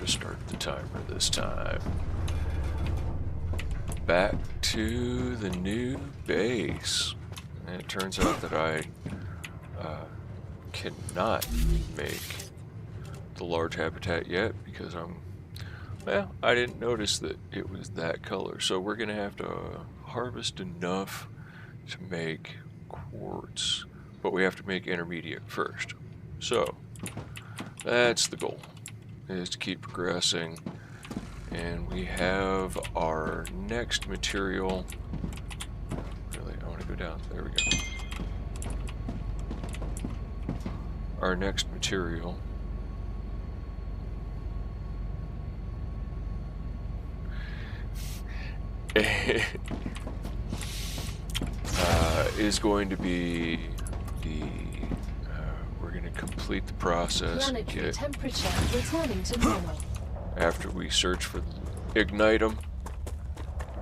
restart the timer this time. Back to the new base. And it turns out that I cannot make the large habitat yet because I didn't notice that it was that color. So we're gonna have to harvest enough to make quartz, but we have to make intermediate first. So that's the goal, is to keep progressing. And we have our next material. Really, I want to go down. There we go. Our next material is going to be the we're going to complete the process. Planetary temperature returning to normal. After we search for ignite them,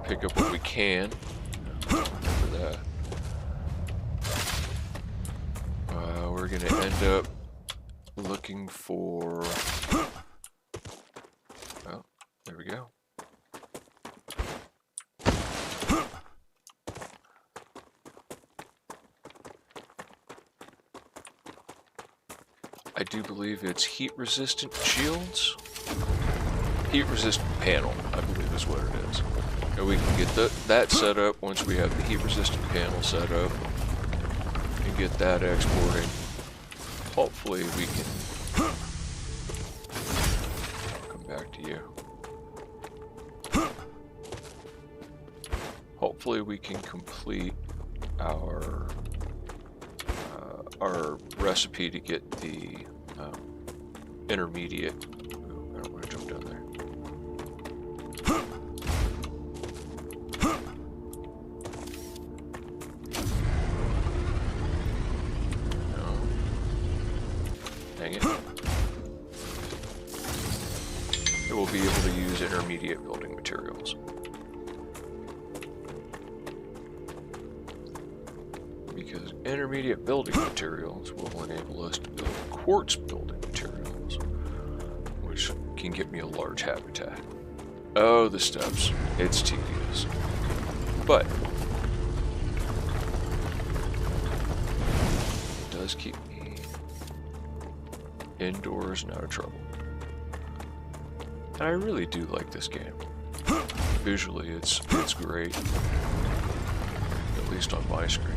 pick up what we can. Remember that. We're going to end up looking for. Oh, there we go. I do believe it's heat-resistant shields. Heat-resistant panel, I believe is what it is. And we can get that set up once we have the heat-resistant panel set up and get that exporting. Hopefully we can come back to you. Hopefully we can complete our recipe to get the intermediate. Ooh, I don't want to jump down there. No. Dang it. It will be able to use intermediate building materials. Because intermediate building materials will enable us to build quartz building materials, which can get me a large habitat. Oh, the steps. It's tedious. But it does keep me indoors and out of trouble. And I really do like this game. Visually, it's great. At least on my screen.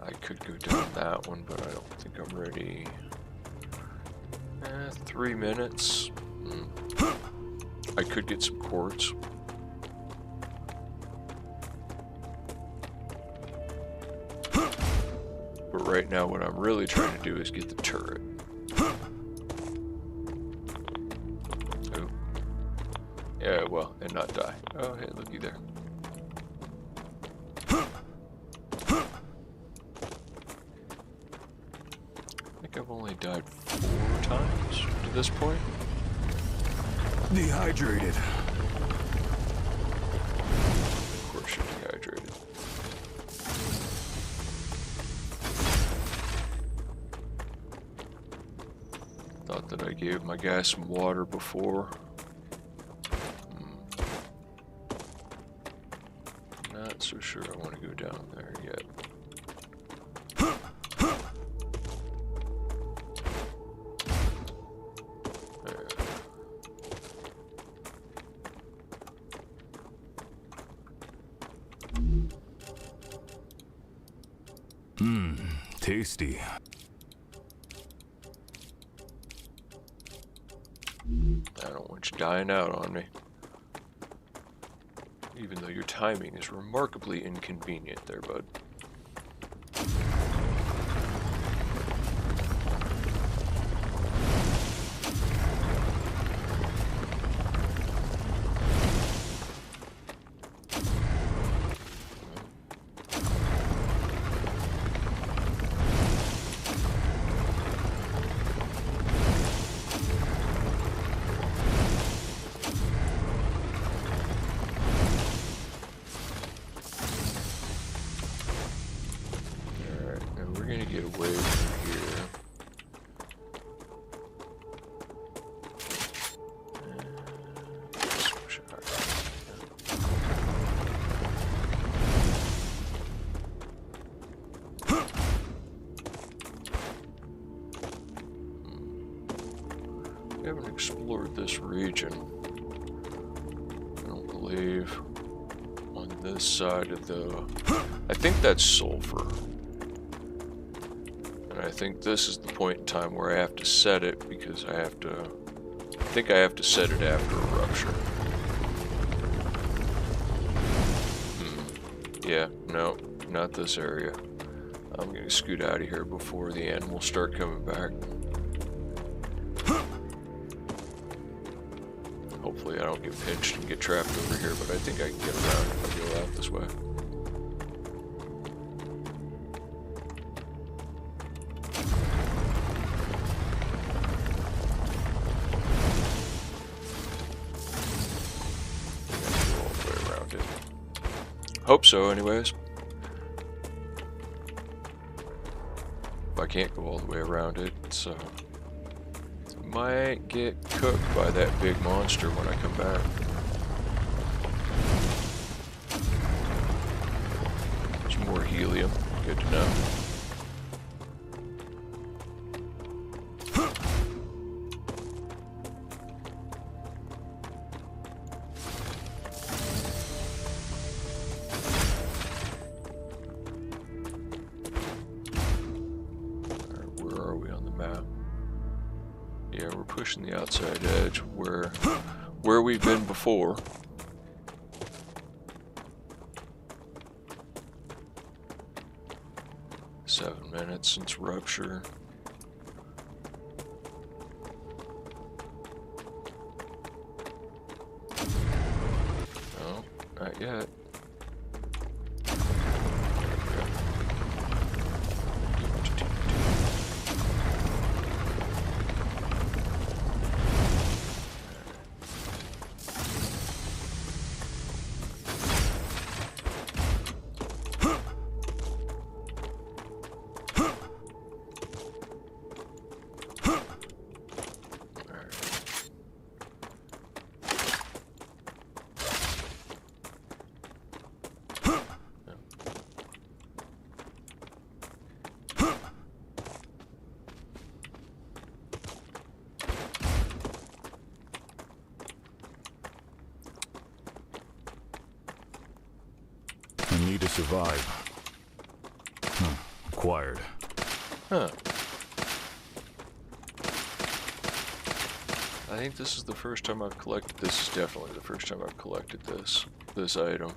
I could go down that one, but I don't think I'm ready. 3 minutes. I could get some quartz. But right now what I'm really trying to do is get the turret. Oh. Yeah, well, and not die. Oh, hey, looky there. I think I've only died 4 times to this point. Dehydrated. Of course you're dehydrated. Thought that I gave my guy some water before. Not so sure I want to go down there yet. Tasty. I don't want you dying out on me. Even though your timing is remarkably inconvenient there, bud. we're gonna get away from here. We haven't explored this region. I don't believe on this side of the... I think that's sulfur. And I think this is the point in time where I have to set it because I have to... I think I have to set it after a rupture. Yeah, no, not this area. I'm gonna scoot out of here before the animals start coming back. Hopefully I don't get pinched and get trapped over here, but I think I can get around if I go out this way. Go all the way around it. Hope so, anyways. If I can't go all the way around it, so... might get cooked by that big monster when I come back. There's more helium. Good to know. Alright, where are we on the map? Yeah, we're pushing the outside edge where we've been before. Seven minutes since Rupture. No, not yet. I need to survive. Acquired. Huh. I think this is the first time I've collected this. Is definitely the first time I've collected this item.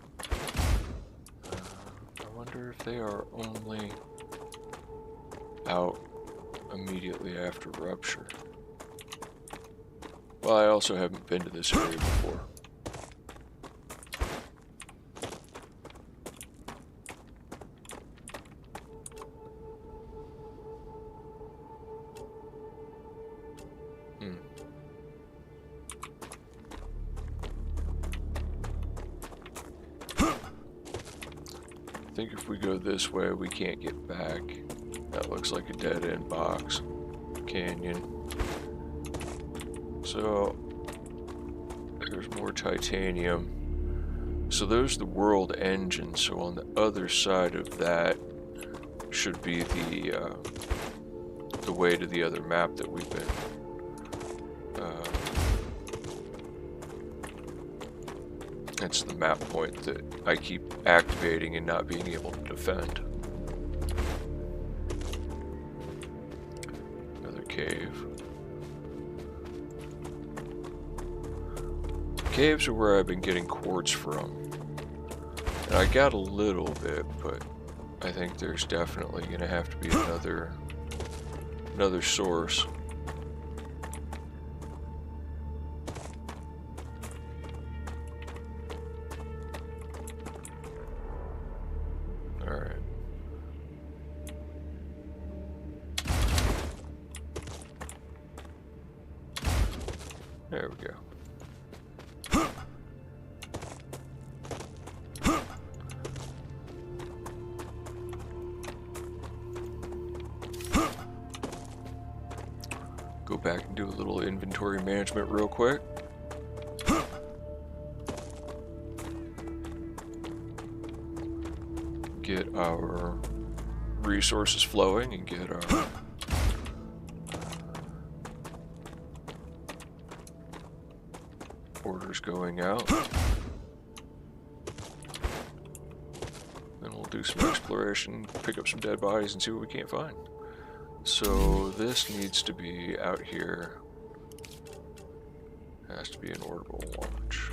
I wonder if they are only out immediately after Rupture. Well, I also haven't been to this area before. I think if we go this way, we can't get back. That looks like a dead-end box. Canyon. So, there's more titanium. So there's the world engine. So on the other side of that should be the way to the other map that we've been. It's the map point that I keep activating and not being able to defend. Another cave. Caves are where I've been getting quartz from. And I got a little bit, but I think there's definitely going to have to be another source. Alright. There we go. Go back and do a little inventory management real quick. Get our resources flowing and get our orders going out. Then we'll do some exploration, pick up some dead bodies and see what we can't find. So this needs to be out here. Has to be an orbital launch.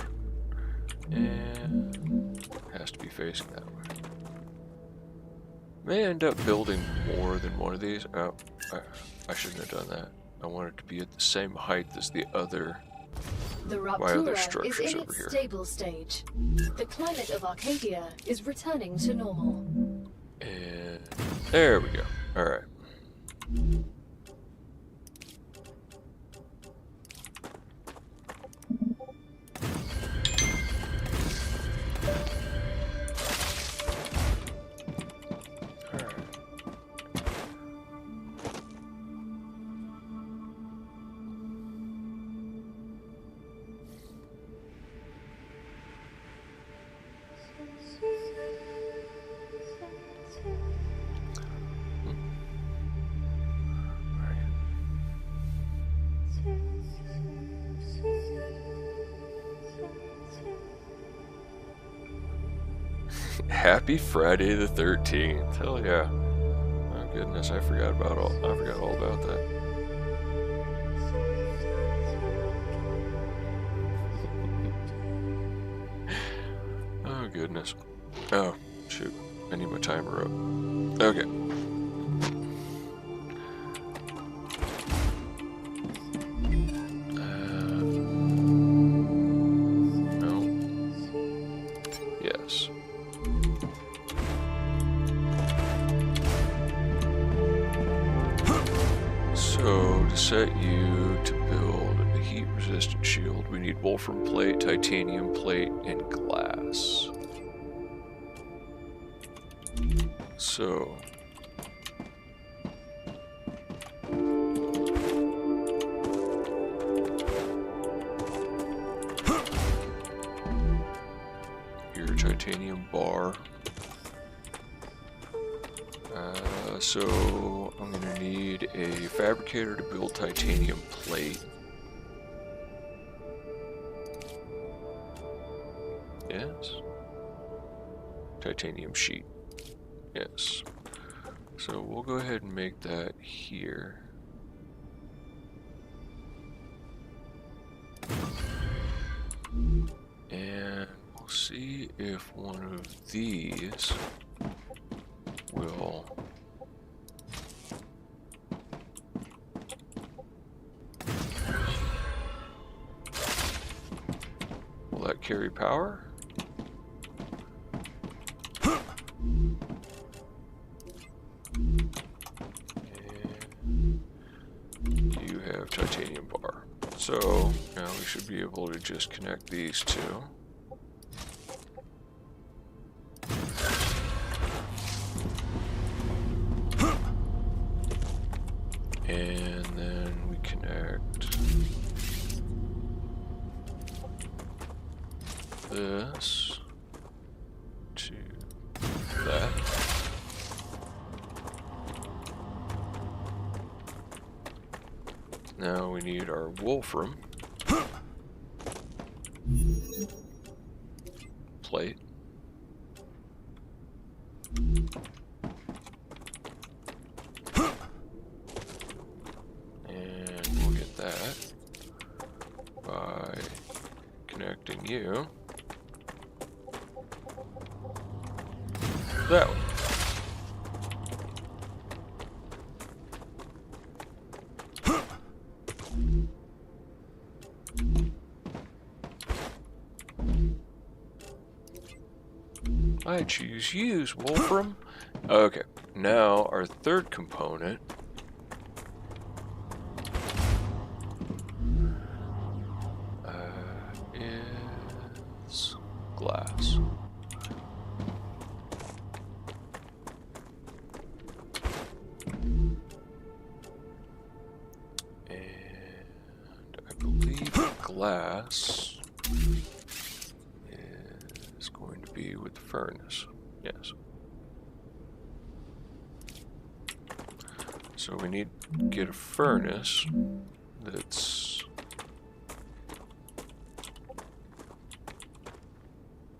And has to be facing that way. May end up building more than one of these. Oh, I shouldn't have done that. I want it to be at the same height as the other. The My other Rupture is structures in over its here. stable stage. The climate of Arcadia is returning to normal. And there we go. Alright. Happy Friday the 13th. Hell yeah. Oh goodness, I forgot all about that. Oh goodness. Oh, shoot. I need my timer up. Okay. No. Yes. So, to set you to build a heat-resistant shield, we need wolfram plate, titanium plate, and glass. So... your titanium bar. So I'm gonna need a fabricator to build titanium plate. Yes. Titanium sheet. Yes. So we'll go ahead and make that here. And we'll see if one of these will that carry power? And you have titanium bar. So now we should be able to just connect these two. And then we connect this to that. Now we need our wolfram plate. And we'll get that by connecting you that way. I choose use wolfram. Okay, now our third component is glass. And glass is going to be with the furnace. Yes. So we need to get a furnace that's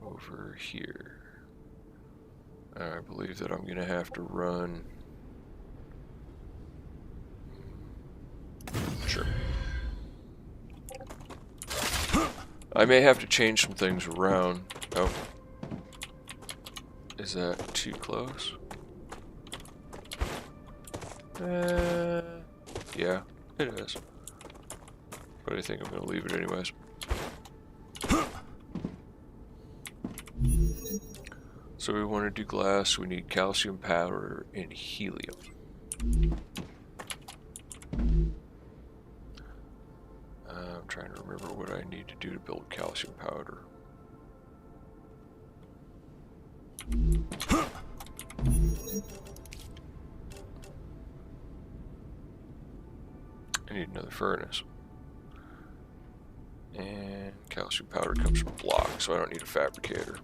over here. I believe that I'm going to have to run. Sure. I may have to change some things around. Oh. Is that too close? Yeah, it is. But I think I'm going to leave it anyways. So we want to do glass, we need calcium powder and helium. I'm trying to remember what I need to do to build calcium powder. I need another furnace. And calcium powder comes from block, so I don't need a fabricator.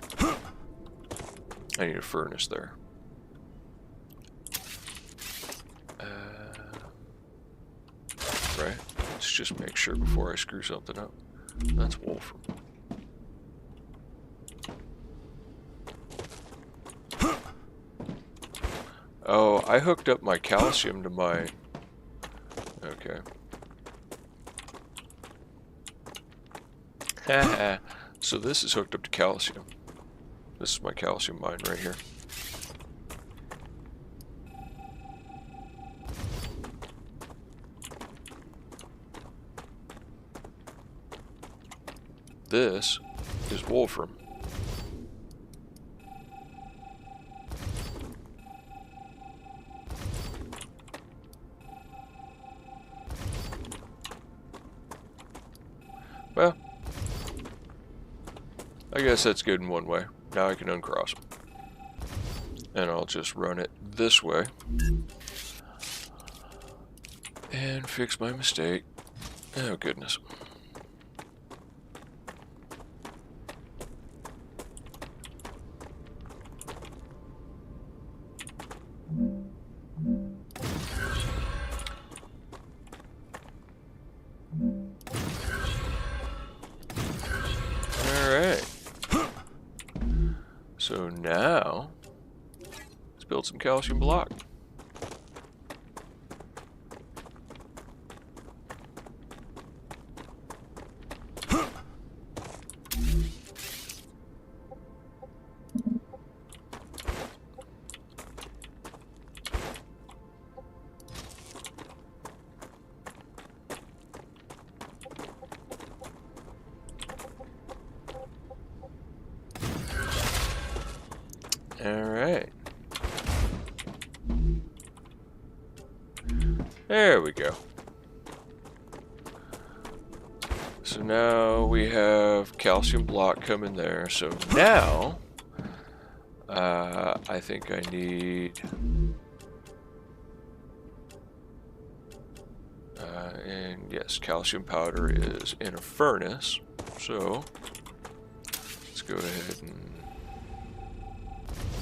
I need a furnace there. Right? Let's just make sure before I screw something up. That's wolfram. Oh, I hooked up my calcium to my... Okay. Haha. So this is hooked up to calcium. This is my calcium mine right here. This is wolfram. Well, I guess that's good in one way. Now I can uncross them. And I'll just run it this way. And fix my mistake. Oh, goodness. So now, let's build some calcium block. Alright. There we go. So now we have calcium block coming there. So now, I think I need... and yes, calcium powder is in a furnace. So, let's go ahead and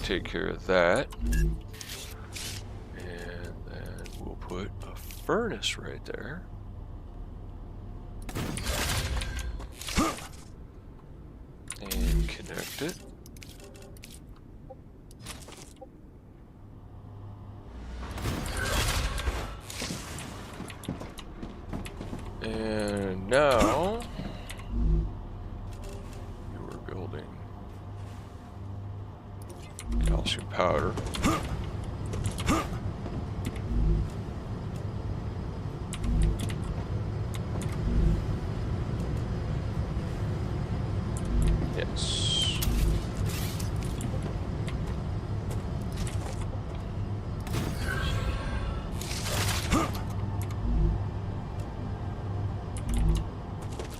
take care of that, and then we'll put a furnace right there. And connect it. And now we're building calcium powder. Yes.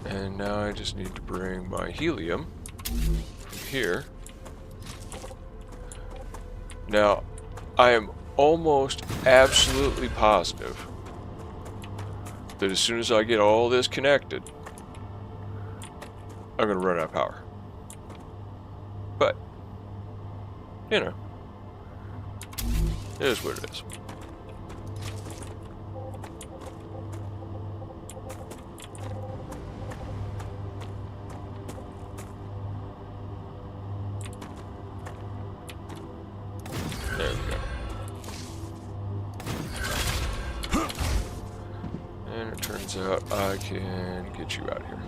And now I just need to bring my helium from here. Now, I am almost absolutely positive that as soon as I get all this connected, I'm going to run out of power. But, you know, it is what it is. There we go. And it turns out I can get you out here.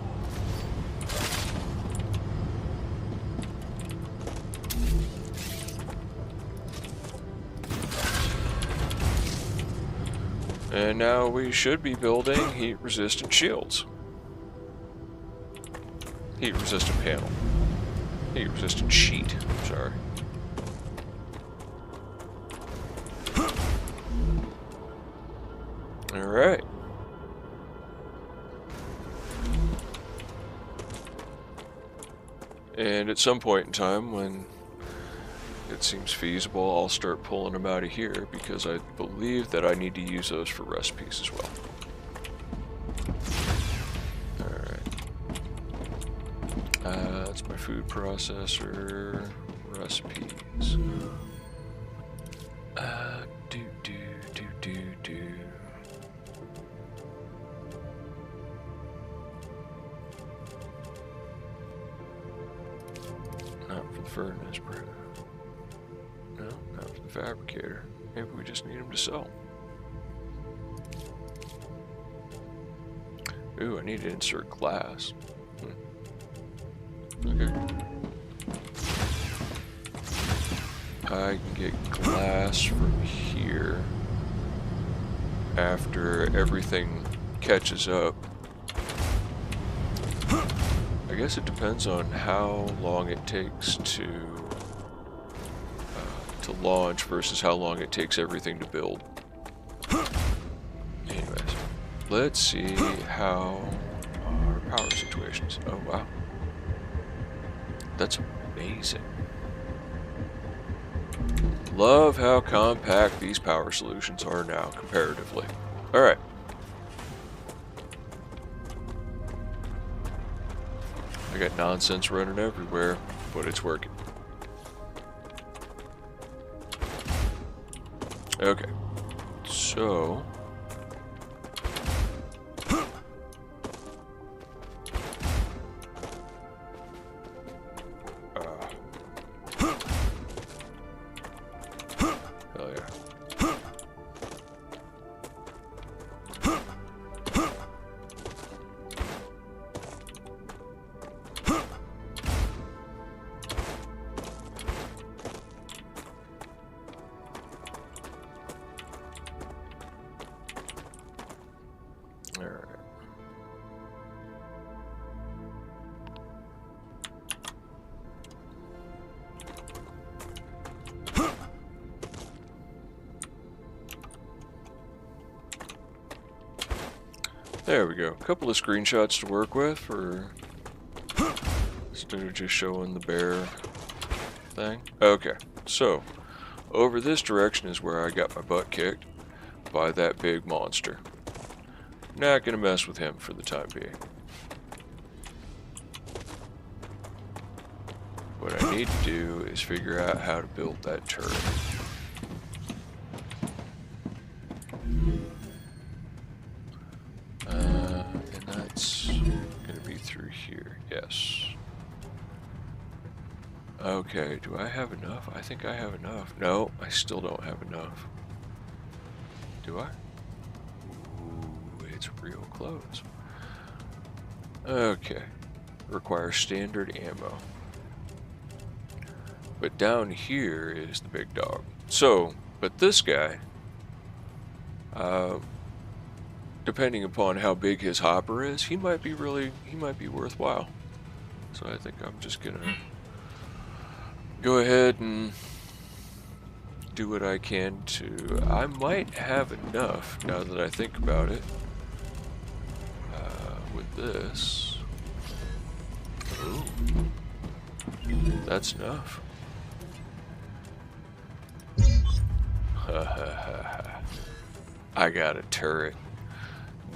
And now we should be building heat-resistant shields. Heat-resistant panel. Heat-resistant sheet, sorry. Alright. And at some point in time when it seems feasible, I'll start pulling them out of here because I believe that I need to use those for recipes as well. Alright. That's my food processor. Recipes. Do. Not for the furnace, bro. No, not for the fabricator. Maybe we just need him to sell. Ooh, I need to insert glass. Okay. I can get glass from here after everything catches up. I guess it depends on how long it takes to launch versus how long it takes everything to build. Anyways, let's see how our power situation is. Oh wow, that's amazing. Love how compact these power solutions are now comparatively. All right. I got nonsense running everywhere, but it's working. Okay, so hell yeah. There we go. A couple of screenshots to work with for instead of just showing the bare thing. Okay, so over this direction is where I got my butt kicked by that big monster. Not gonna mess with him for the time being. What I need to do is figure out how to build that turret. And that's gonna be through here, yes. Okay, do I have enough? I think I have enough. No, I still don't have enough. Do I? Ooh, it's real close. Okay, requires standard ammo. But down here is the big dog. So, but this guy, depending upon how big his hopper is, he might be worthwhile. So I think I'm just gonna go ahead and do what I can to. I might have enough now that I think about it. With this, ooh, that's enough. I got a turret.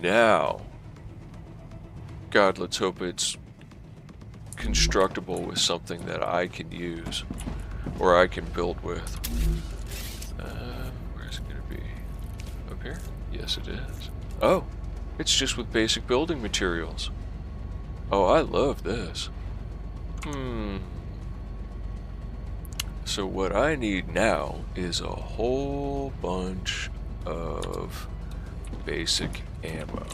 Now, God, let's hope it's constructible with something that I can use, or I can build with. Where's it gonna be? Up here? Yes, it is. Oh, it's just with basic building materials. Oh, I love this. So what I need now is a whole bunch of basic ammo.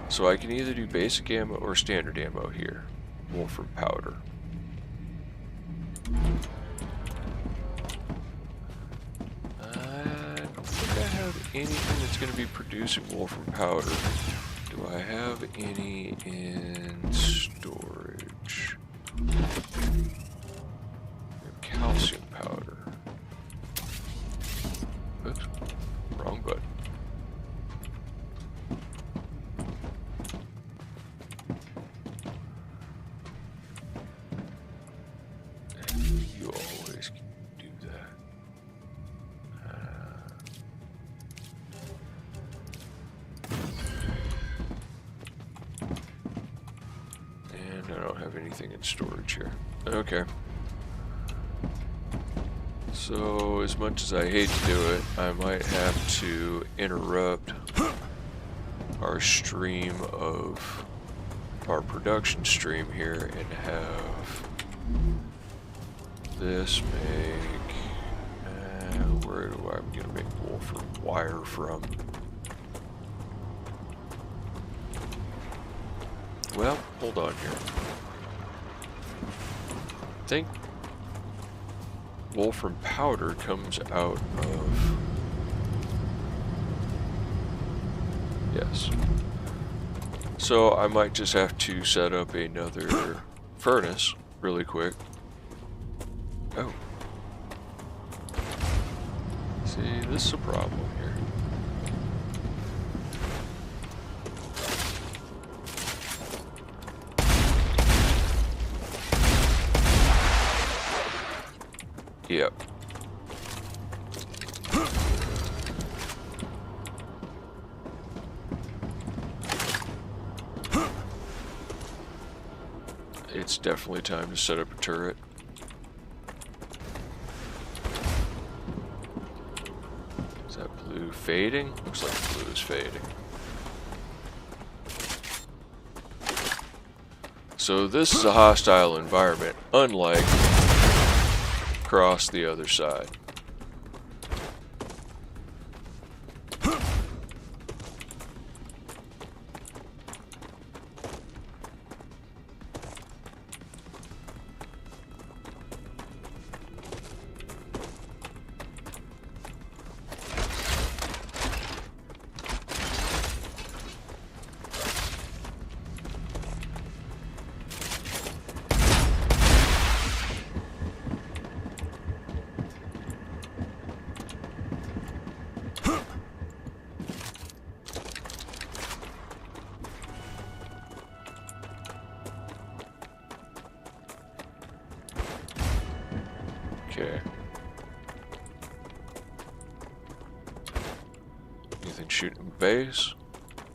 So I can either do basic ammo or standard ammo here. Wolfram powder. I don't think I have anything that's going to be producing wolfram powder. Do I have any in storage? We have calcium powder. Oops, wrong button. You always can do that. And I don't have anything in storage here. Okay. So, as much as I hate to do it, I might have to interrupt our stream of our production stream here and have this make, where do I'm gonna make wolfram wire from? Well, hold on here. I think wolfram powder comes out of, yes. So I might just have to set up another furnace really quick. Oh. See, this is a problem here. Yep. It's definitely time to set up a turret. Is that blue fading? Looks like blue is fading. So this is a hostile environment, unlike across the other side. Okay. Anything shooting base?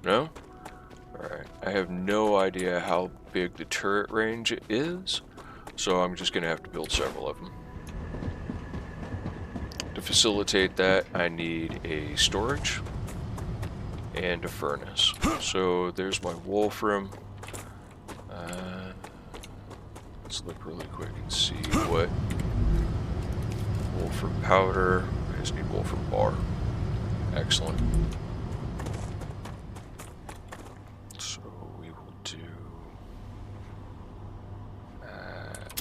No? Alright. I have no idea how big the turret range is, so I'm just gonna have to build several of them. To facilitate that, I need a storage and a furnace. So there's my wolfram. Let's look really quick and see what wolfram powder. I just need wolfram bar. Excellent. So we will do that.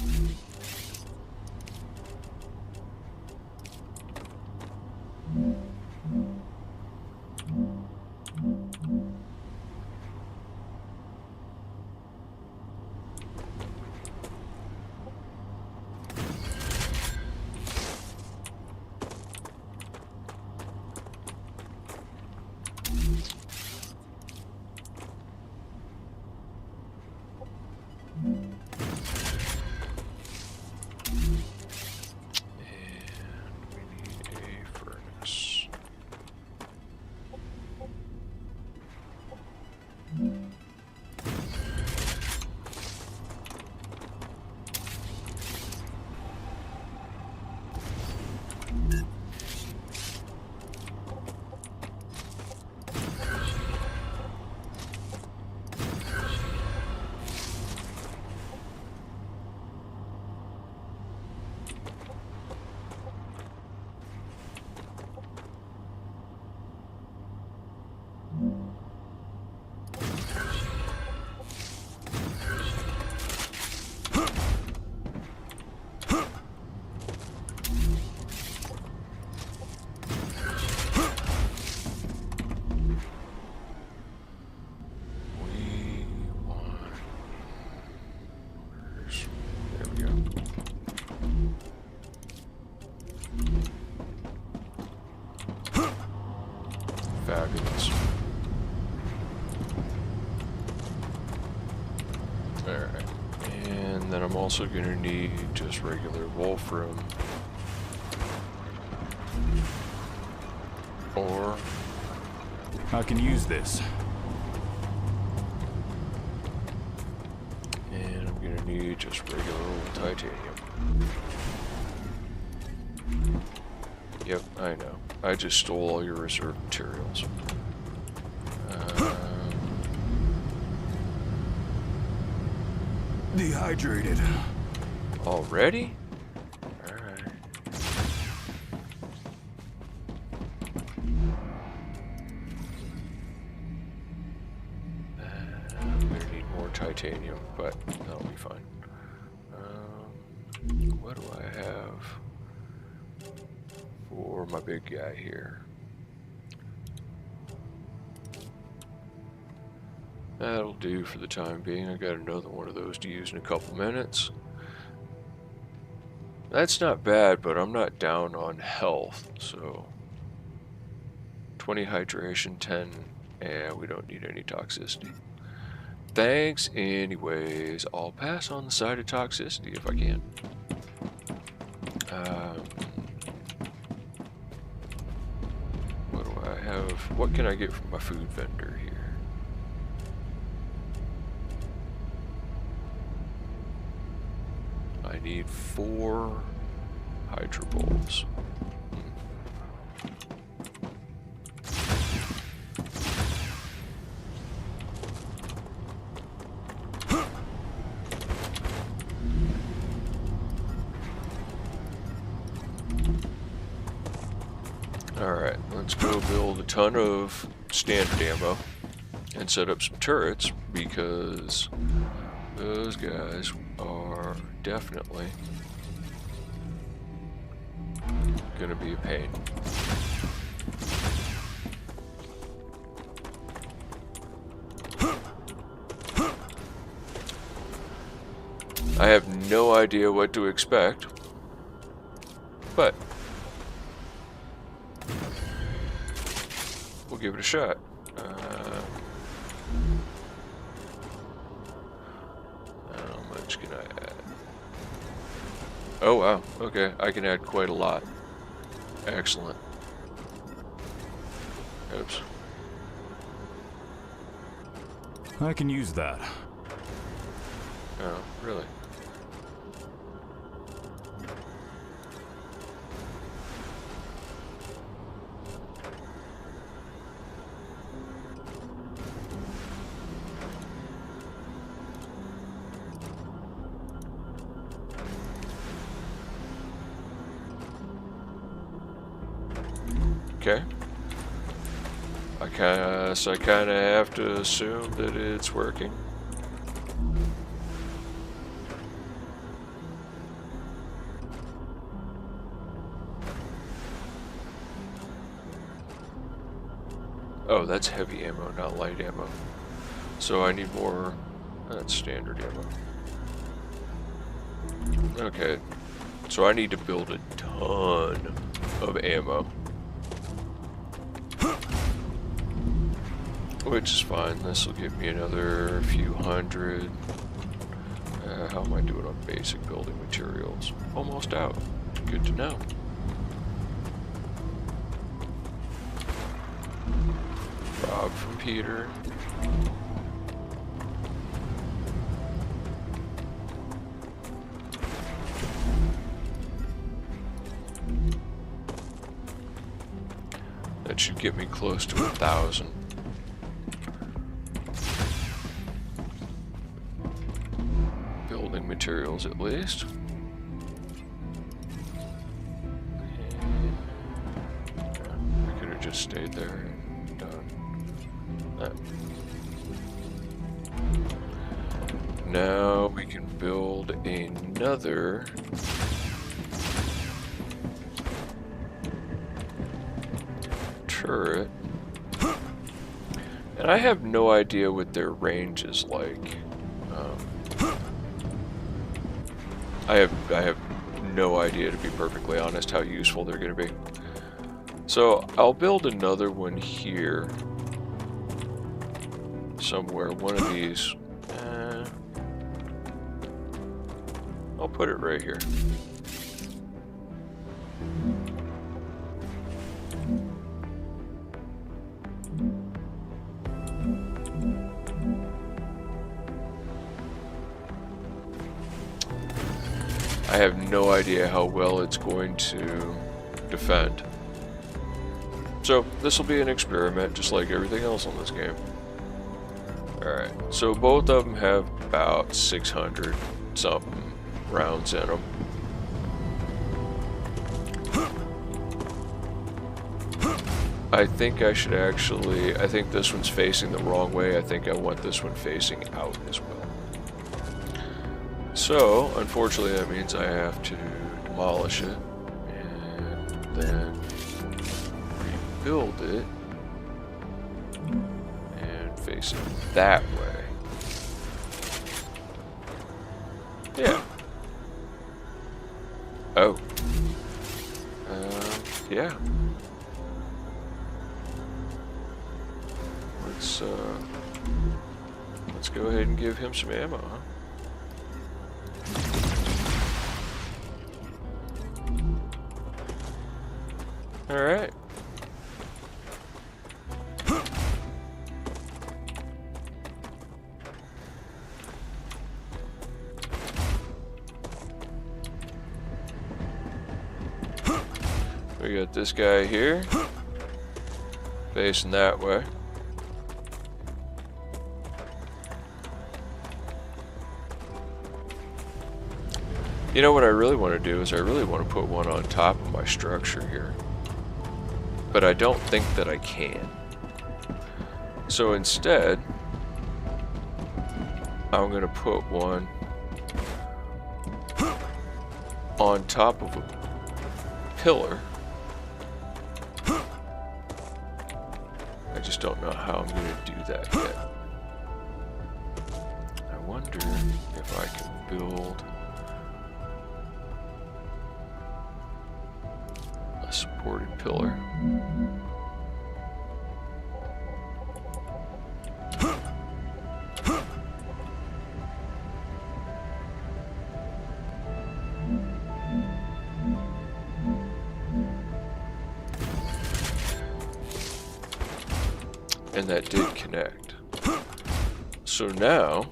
also going to need just regular wolfram. Or I can use this. and I'm going to need just regular old titanium. Yep, I know. I just stole all your reserve materials. Dehydrated. Already? Alright. I'm gonna need more titanium, but that'll be fine. What do I have for my big guy here? That'll do for the time being. I got another one of those to use in a couple minutes. That's not bad, but I'm not down on health, so 20 hydration, 10, and we don't need any toxicity. Thanks anyways. I'll pass on the side of toxicity if I can. What do I have? What can I get from my food vendor here? I need 4 hydro bulbs. Alright, let's go build a ton of standard ammo and set up some turrets, because those guys are definitely gonna be a pain. I have no idea what to expect, but we'll give it a shot. How much can I add? Oh wow, okay, I can add quite a lot. Excellent. Oops. I can use that. Oh, really? Okay. I kind of have to assume that it's working. Oh, that's heavy ammo, not light ammo. So I need more. That's standard ammo. Okay. So I need to build a ton of ammo. Which is fine. This will give me another few hundred. How am I doing on basic building materials? Almost out. Good to know. Rob from Peter. That should get me close to 1,000. Building materials at least. We could have just stayed there and done that. Now we can build another turret. And I have no idea what their range is like. I have no idea, to be perfectly honest, how useful they're going to be. So I'll build another one here somewhere. One of these. put it right here. I have no idea how well it's going to defend. So this will be an experiment, just like everything else on this game. Alright, so both of them have about 600 something rounds in them. I think I should actually, I think this one's facing the wrong way. I think I want this one facing out as well. So, unfortunately, that means I have to demolish it and then rebuild it and face it that way. Yeah. Oh. Yeah. Let's go ahead and give him some ammo, huh? All right. We got this guy here, facing that way. You know what I really want to do is I really want to put one on top of my structure here. But I don't think that I can. So instead, I'm going to put one on top of a pillar. I just don't know how I'm going to do that yet. I wonder if I can build a supported pillar. And that did connect. So now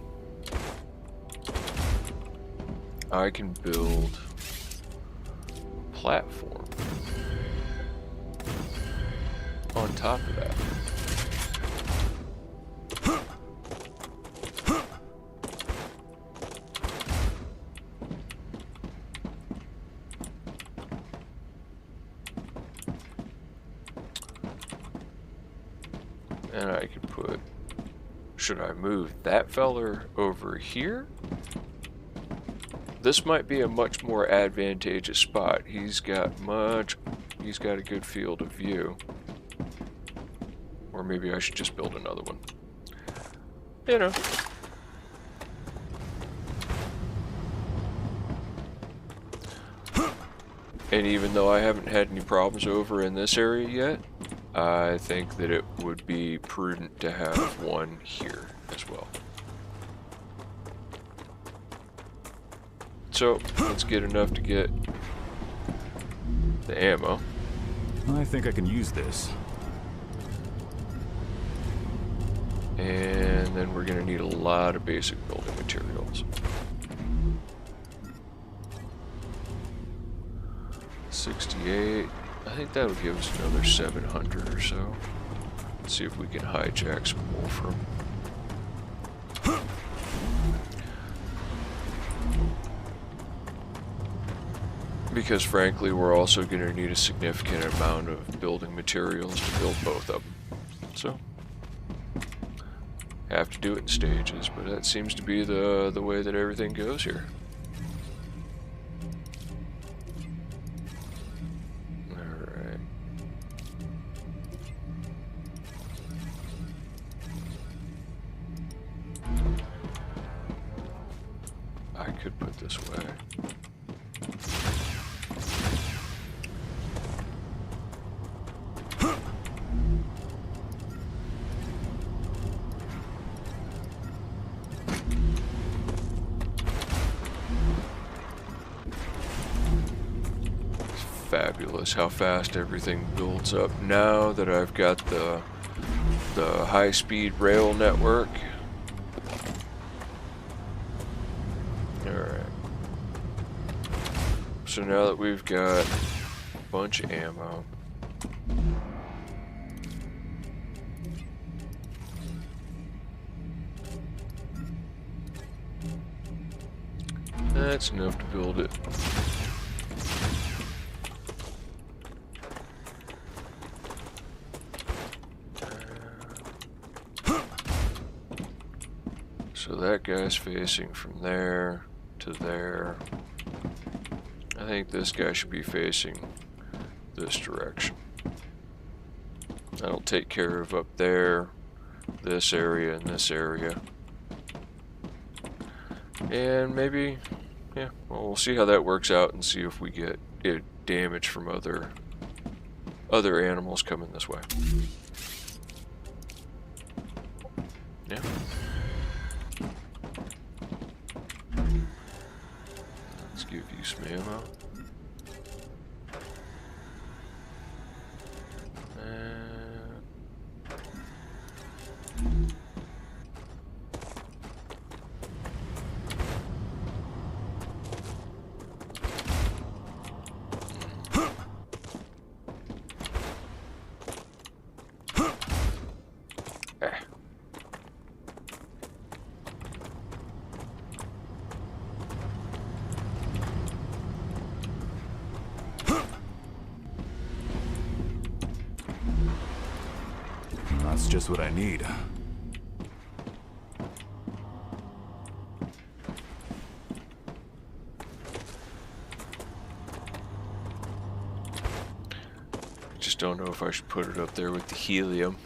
I can build a platform on top of that. And I could put, should I move that feller over here? This might be a much more advantageous spot. He's got a good field of view. Or maybe I should just build another one. You know. And even though I haven't had any problems over in this area yet, I think that it would be prudent to have one here as well. So, let's get enough to get the ammo. I think I can use this. And then we're going to need a lot of basic building materials. 68. I think that'll give us another 700 or so. Let's see if we can hijack some more from. Because frankly, we're also going to need a significant amount of building materials to build both of them. So, have to do it in stages, but that seems to be the way that everything goes here. I could put this way. fabulous how fast everything builds up now that I've got the high-speed rail network. Alright. So now that we've got a bunch of ammo, that's enough to build it. So that guy's facing from there to there. I think this guy should be facing this direction. That'll take care of up there, this area, and this area. And maybe, yeah, well, we'll see how that works out and see if we get damage from other animals coming this way. Yeah. Let's give you some ammo. That's just what I need. Just don't know if I should put it up there with the helium.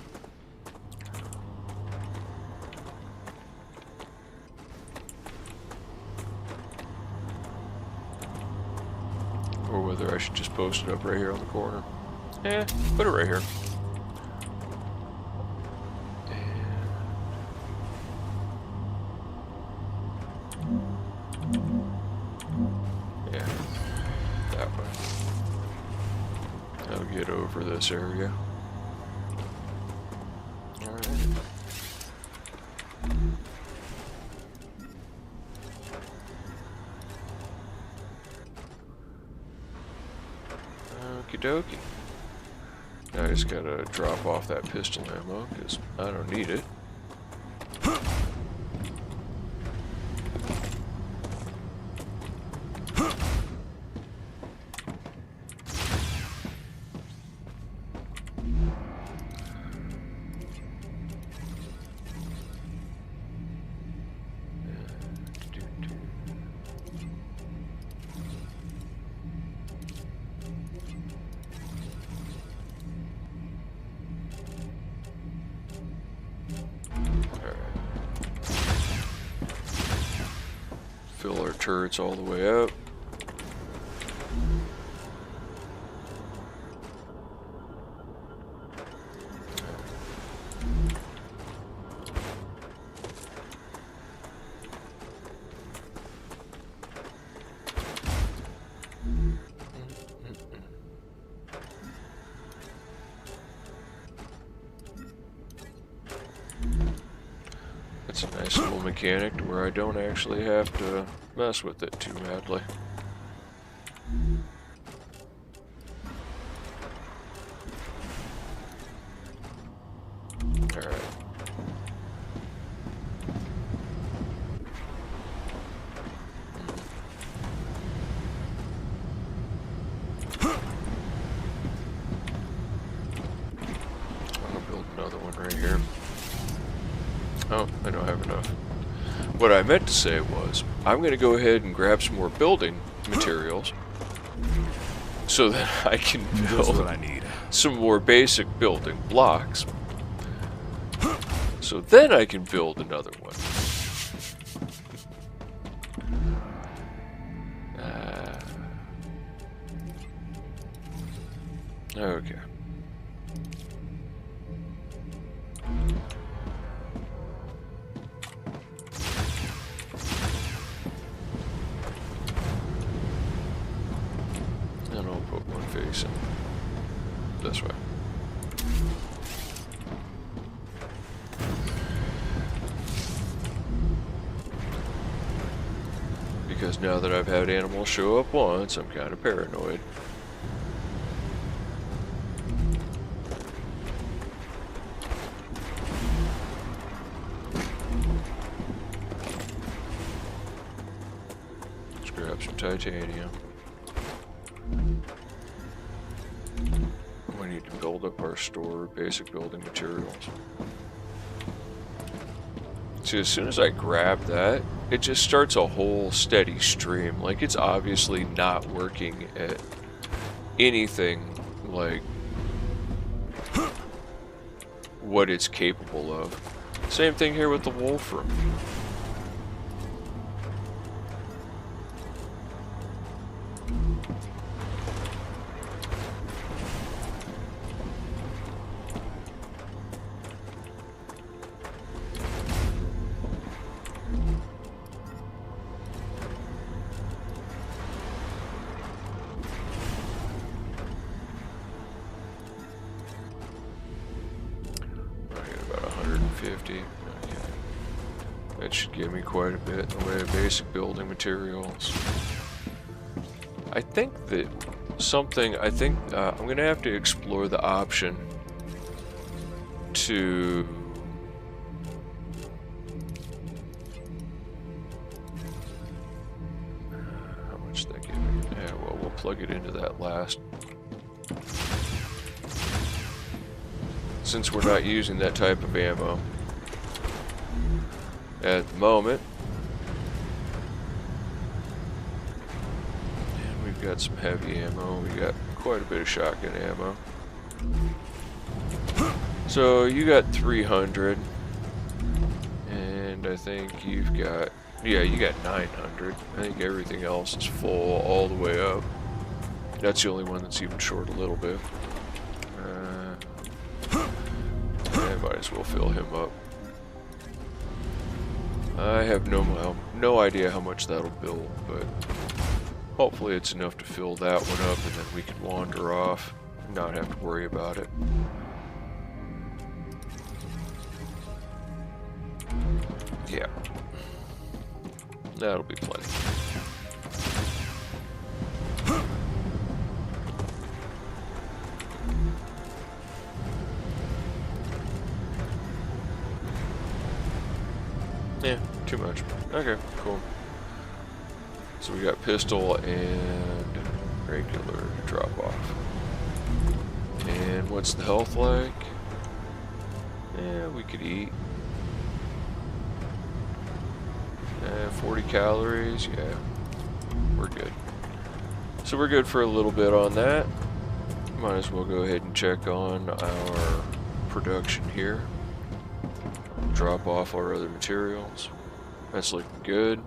Or whether I should just post it up right here on the corner. Put it right here. Over this area. Alright. Okie dokie. Now I just gotta drop off that pistol ammo because I don't need it. Fill our turrets all the way up. It's a nice little mechanic to where I don't actually have to mess with it too madly. Alright. I'm gonna build another one right here. Oh, I don't have enough. What I meant to say was, I'm going to go ahead and grab some more building materials so that I can build what I need. some more basic building blocks. So then I can build another one. Okay. put one facing this way. Because now that I've had animals show up once, I'm kind of paranoid. Let's grab some titanium. We need to build up our store of basic building materials. So as soon as I grab that, it just starts a whole steady stream. Like, it's obviously not working at anything like what it's capable of. Same thing here with the wolfram. That should give me quite a bit in the way of basic building materials. I think that I'm going to have to explore the option to how much did that give me? Yeah, well, we'll plug it into that last. Since we're not using that type of ammo at the moment. And we've got some heavy ammo. We got quite a bit of shotgun ammo. So you got 300. And I think you've got, yeah, you got 900. I think everything else is full all the way up. That's the only one that's even short a little bit. I might as well fill him up. I have no idea how much that'll build, but hopefully it's enough to fill that one up, and then we can wander off and not have to worry about it. Yeah, that'll be plenty. Yeah, too much. Okay, cool. So we got pistol and regular drop off. And what's the health like? Yeah, we could eat. 40 calories, yeah. We're good. So we're good for a little bit on that. Might as well go ahead and check on our production here. Drop off our other materials. That's looking good.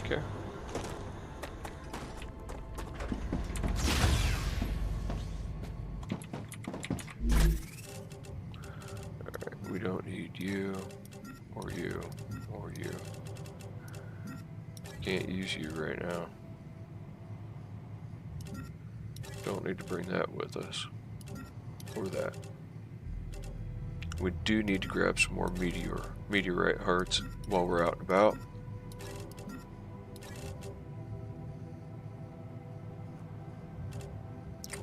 Okay. Alright, we don't need you, or you, or you. Can't use you right now. Don't need to bring that with us. Or that. We do need to grab some more meteorite hearts while we're out and about.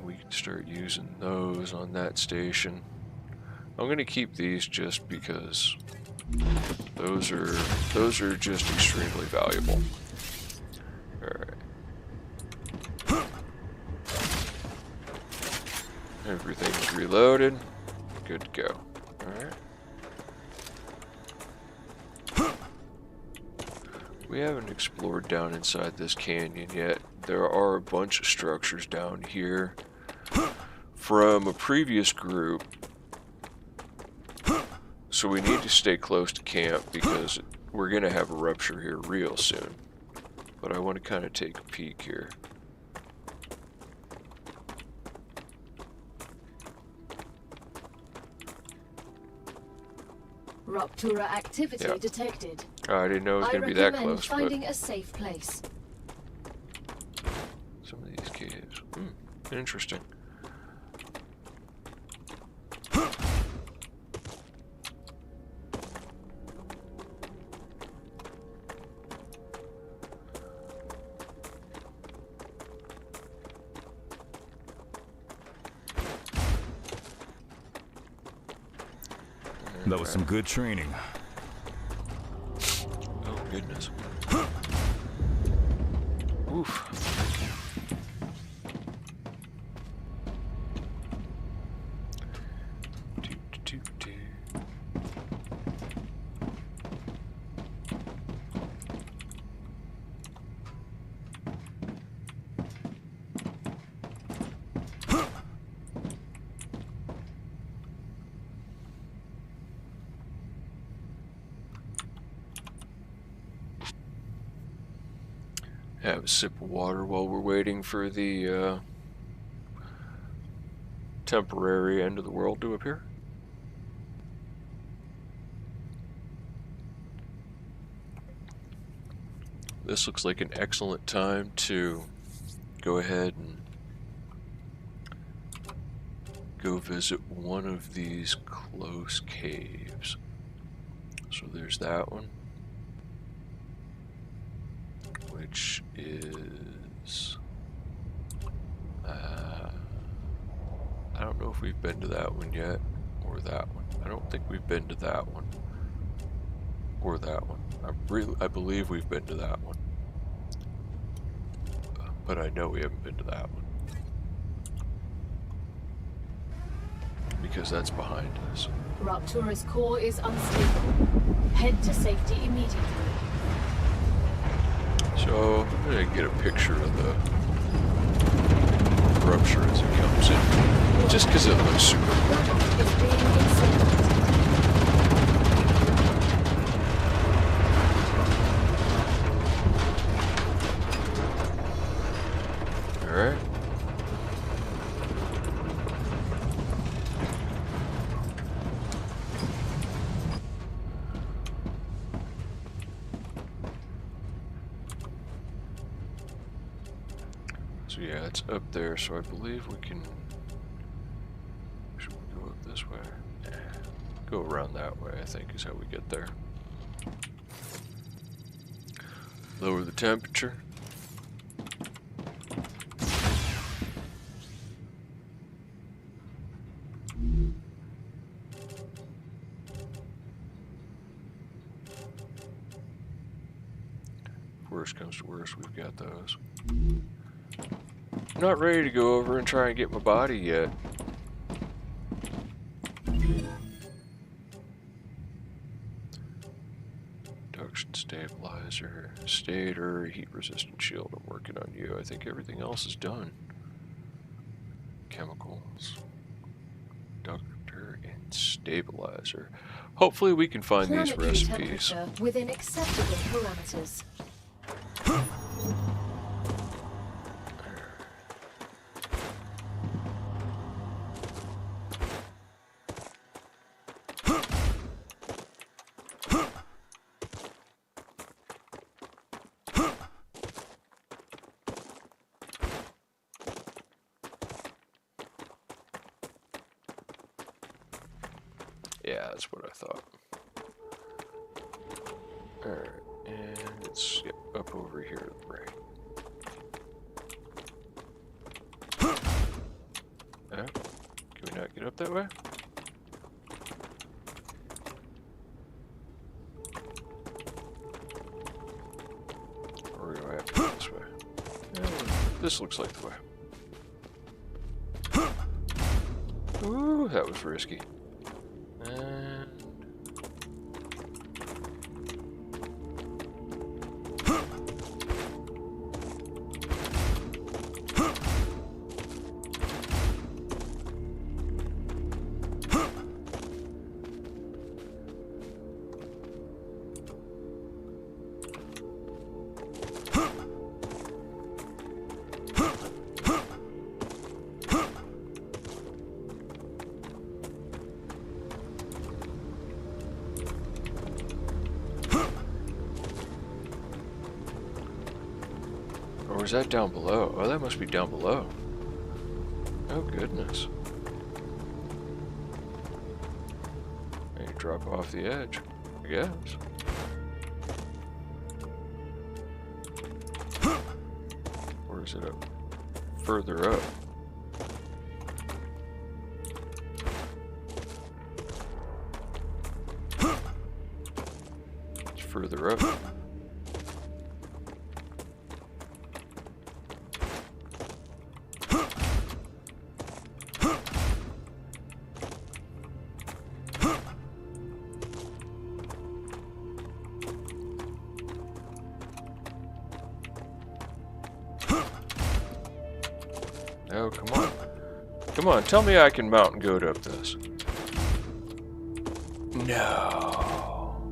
We can start using those on that station. I'm gonna keep these just because those are just extremely valuable. Alright. Everything's reloaded. Good to go. Alright. We haven't explored down inside this canyon yet. There are a bunch of structures down here from a previous group. So we need to stay close to camp because we're going to have a rupture here real soon. But I want to kind of take a peek here. Rupture activity detected. I didn't know it was going to be that close. Finding a safe place. Some of these Interesting. That was some good training. Oh, goodness. Oof. Have a sip of water while we're waiting for the temporary end of the world to appear. This looks like an excellent time to go ahead and go visit one of these close caves. So there's that one, which is I don't know if we've been to that one yet, or that one. I don't think we've been to that one, or that one. I believe we've been to that one, but I know we haven't been to that one, because that's behind us. Rupture's core is unstable. Head to safety immediately. So I'm gonna get a picture of the Rupture as it comes in, just because it looks super cool. It's being incinerated. Alright. So yeah, it's up there, so I believe we can... Should we go up this way? Yeah. Go around that way, I think, is how we get there. Lower the temperature. If worst comes to worst, we've got those. I'm not ready to go over and try and get my body yet. Induction stabilizer, stator, heat resistant shield. I'm working on you. I think everything else is done. Chemicals, inductor, and stabilizer. Hopefully we can find these Planetary recipes. temperature within acceptable parameters. Yeah, that's what I thought. Alright, and it's up over here to the right. Can we not get up that way? Or do I have to go this way? This looks like the way. Ooh, that was risky. And or is that down below? Oh, that must be down below. Oh, goodness. Maybe drop off the edge, I guess. Or is it up? Further up? It's further up. Oh, come on. Come on, tell me I can mountain goat up this. No.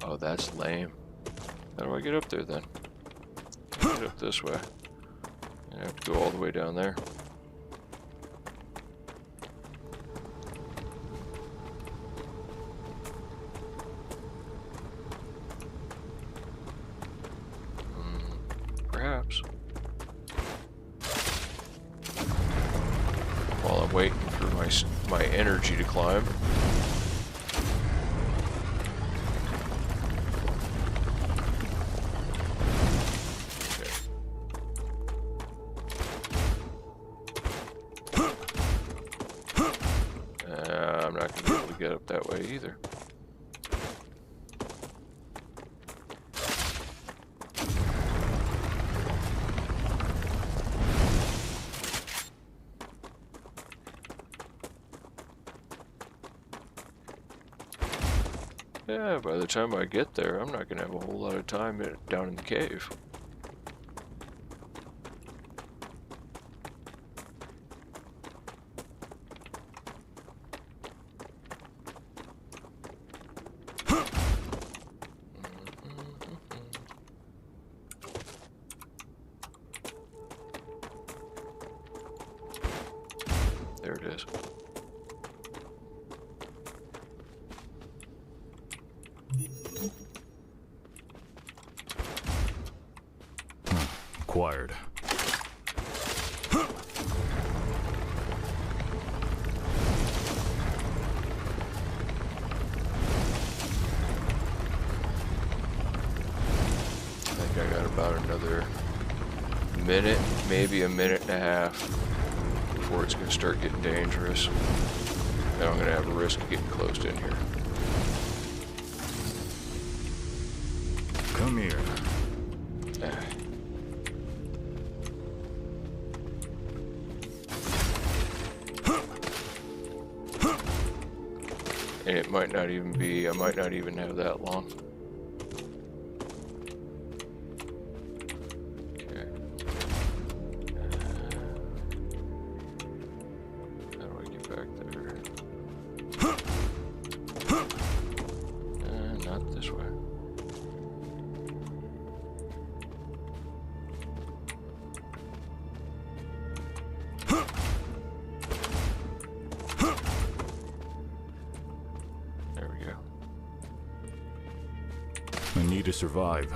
Oh, that's lame. How do I get up there then? Get up this way. I have to go all the way down there. Perhaps. While I'm waiting for my energy to climb. I'm not going to be able to get up that way either. Yeah, by the time I get there, I'm not going to have a whole lot of time down in the cave. There it is. Acquired. I think I got about another minute, maybe a minute and a half before it's going to start getting dangerous. And I'm going to have a risk of getting closed in here. Come here. And it might not even be, I might not even have that long. Okay. How do I get back there? Not this way. I need to survive.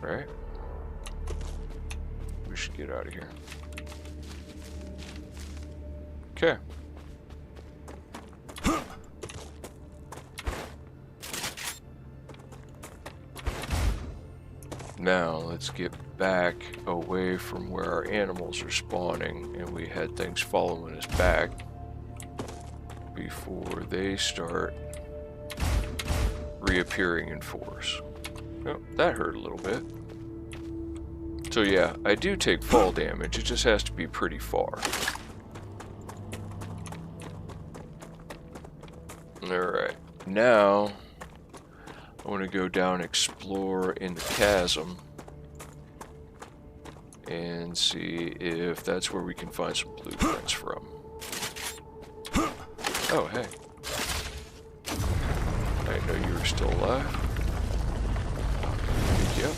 Right? We should get out of here. Okay. Now let's get back away from where our animals are spawning and we had things following us back before they start reappearing in force. Oh, that hurt a little bit. So yeah, I do take fall damage, it just has to be pretty far. Alright, now I want to go down, explore in the chasm and see if that's where we can find some blueprints from. Oh, hey. I didn't know you were still alive. Pick you up.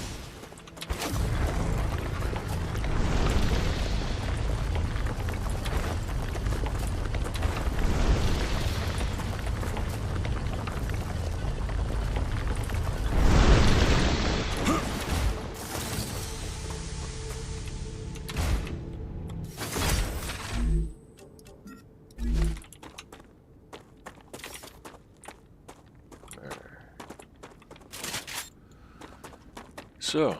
So,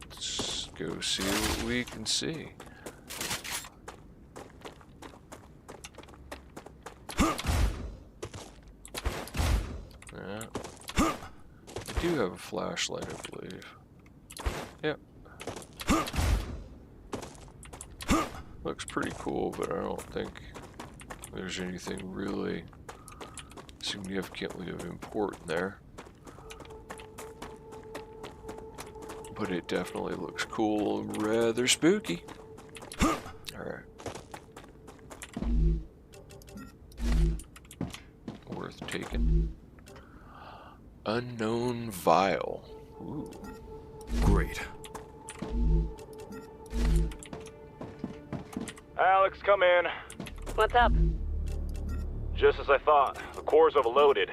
let's go see what we can see. Yeah. I do have a flashlight, I believe. Yep. Looks pretty cool, but I don't think there's anything really significantly of important there. But it definitely looks cool and rather spooky. Alright. Worth taking. Unknown vial. Ooh. Great. Alex, come in. What's up? Just as I thought, the core's overloaded.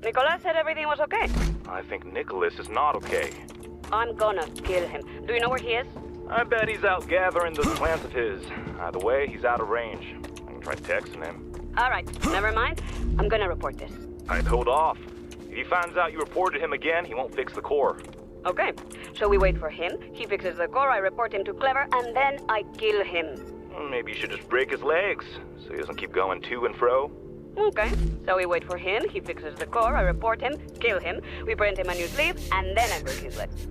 Nicolas said everything was okay. I think Nicholas is not okay. I'm gonna kill him. Do you know where he is? I bet he's out gathering those plants of his. Either way, he's out of range. I can try texting him. Alright, never mind. I'm gonna report this. I'd hold off. If he finds out you reported him again, he won't fix the core. Okay, so we wait for him, he fixes the core, I report him to Clever, and then I kill him. Maybe you should just break his legs, so he doesn't keep going to and fro. Okay, so we wait for him, he fixes the core, I report him, kill him, we print him a new sleeve, and then I break his legs.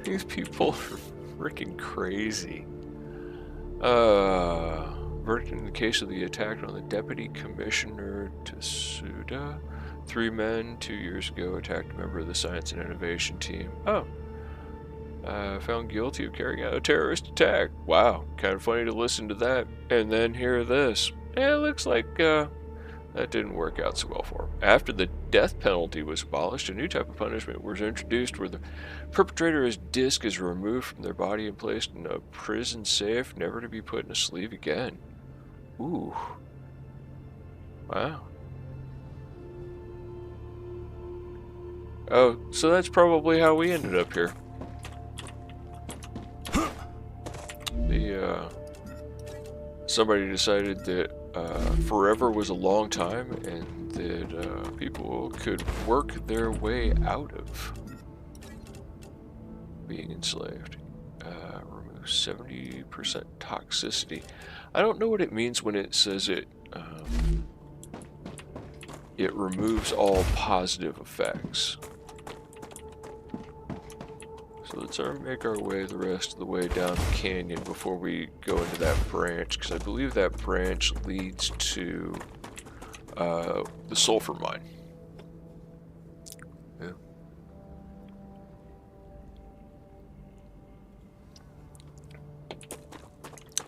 These people are freaking crazy. Verdict in the case of the attack on the Deputy Commissioner Tsuda. 3 men 2 years ago attacked a member of the Science and Innovation team. Oh. Found guilty of carrying out a terrorist attack. Wow, kind of funny to listen to that and then hear this. Yeah, it looks like that didn't work out so well for him. After the death penalty was abolished, a new type of punishment was introduced where the perpetrator's disc is removed from their body and placed in a prison safe, never to be put in a sleeve again. Ooh. Wow. Oh, so that's probably how we ended up here. Somebody decided that forever was a long time and that people could work their way out of being enslaved. Remove 70% toxicity. I don't know what it means when it says it removes all positive effects. So let's make our way the rest of the way down the canyon before we go into that branch, because I believe that branch leads to the sulfur mine. Yeah.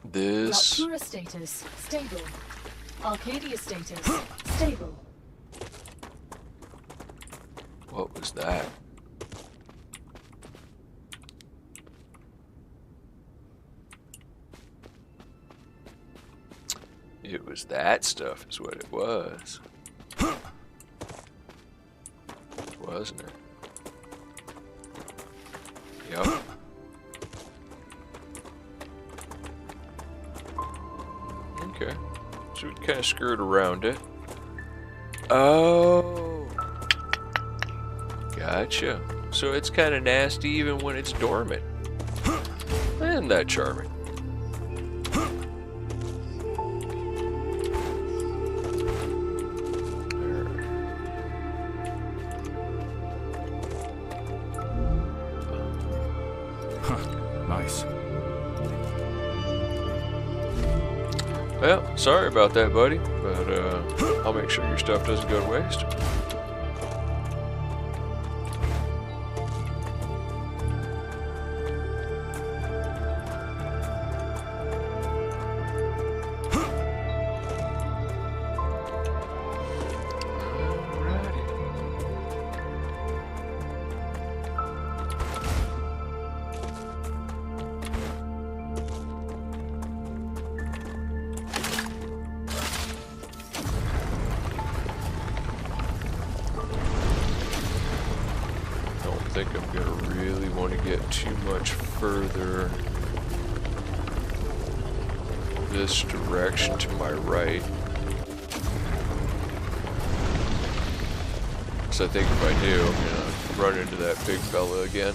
This... Rupture status, stable. Arcadia status, stable. What was that? It was that stuff is what it was. Wasn't it? Yep. Okay. So we kind of screwed around it. Oh. Gotcha. So it's kind of nasty even when it's dormant. Isn't that charming? Nice. Well, sorry about that, buddy, but I'll make sure your stuff doesn't go to waste. I think I'm gonna really want to get too much further this direction to my right. Because I think if I do, I'm gonna run into that big fella again.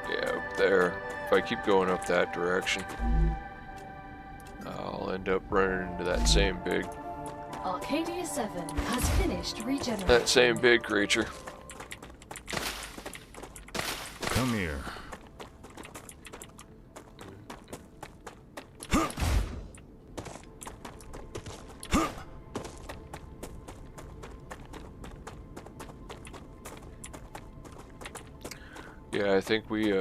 Yeah, up there. If I keep going up that direction, I'll end up running into that same big... Arcadia 7 has finished regenerating. That same big creature. Come here. Yeah, I think we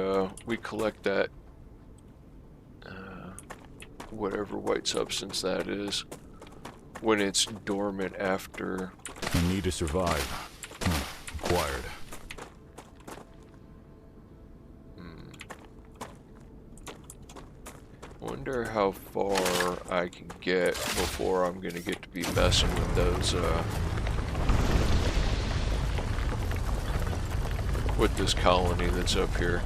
collect that whatever white substance that is when it's dormant after. I need to survive. Acquired. Wonder how far I can get before I'm gonna get to be messing with those with this colony that's up here.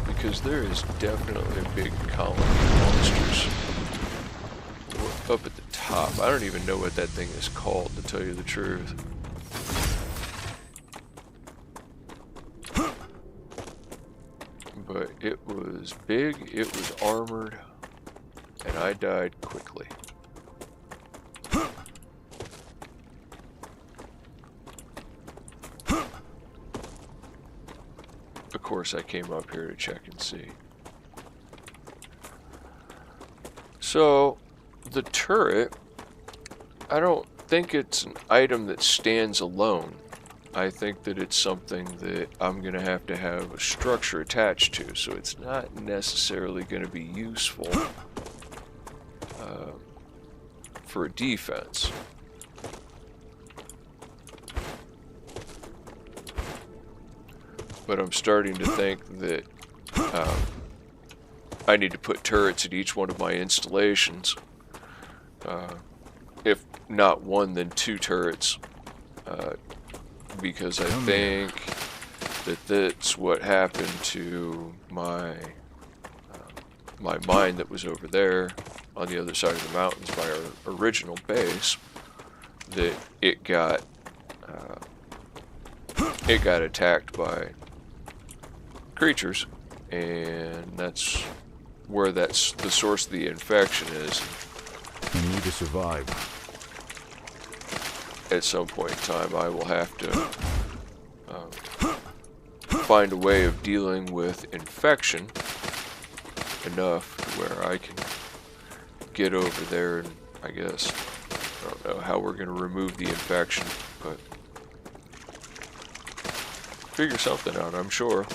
Because there is definitely a big colony of monsters up at the top. I don't even know what that thing is called, to tell you the truth. But it was big, it was armored, and I died quickly. Of course, I came up here to check and see. So, the turret, I don't think it's an item that stands alone. I think that it's something that I'm going to have a structure attached to, so it's not necessarily going to be useful for a defense. But I'm starting to think that I need to put turrets at each one of my installations. If not one, then 2 turrets. Because I think that that's what happened to my my mine that was over there on the other side of the mountains by our original base. That it got attacked by creatures, and that's where the source of the infection is. I need to survive. At some point in time, I will have to find a way of dealing with infection enough to where I can get over there, and I guess, I don't know how we're going to remove the infection, but figure something out, I'm sure.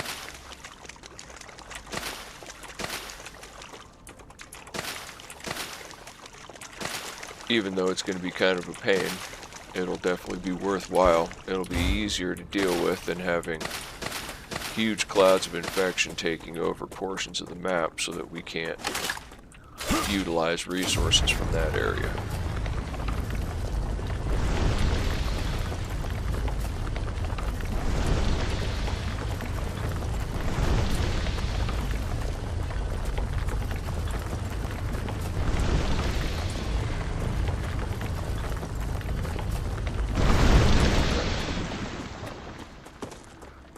Even though it's going to be kind of a pain, it'll definitely be worthwhile. It'll be easier to deal with than having huge clouds of infection taking over portions of the map so that we can't utilize resources from that area.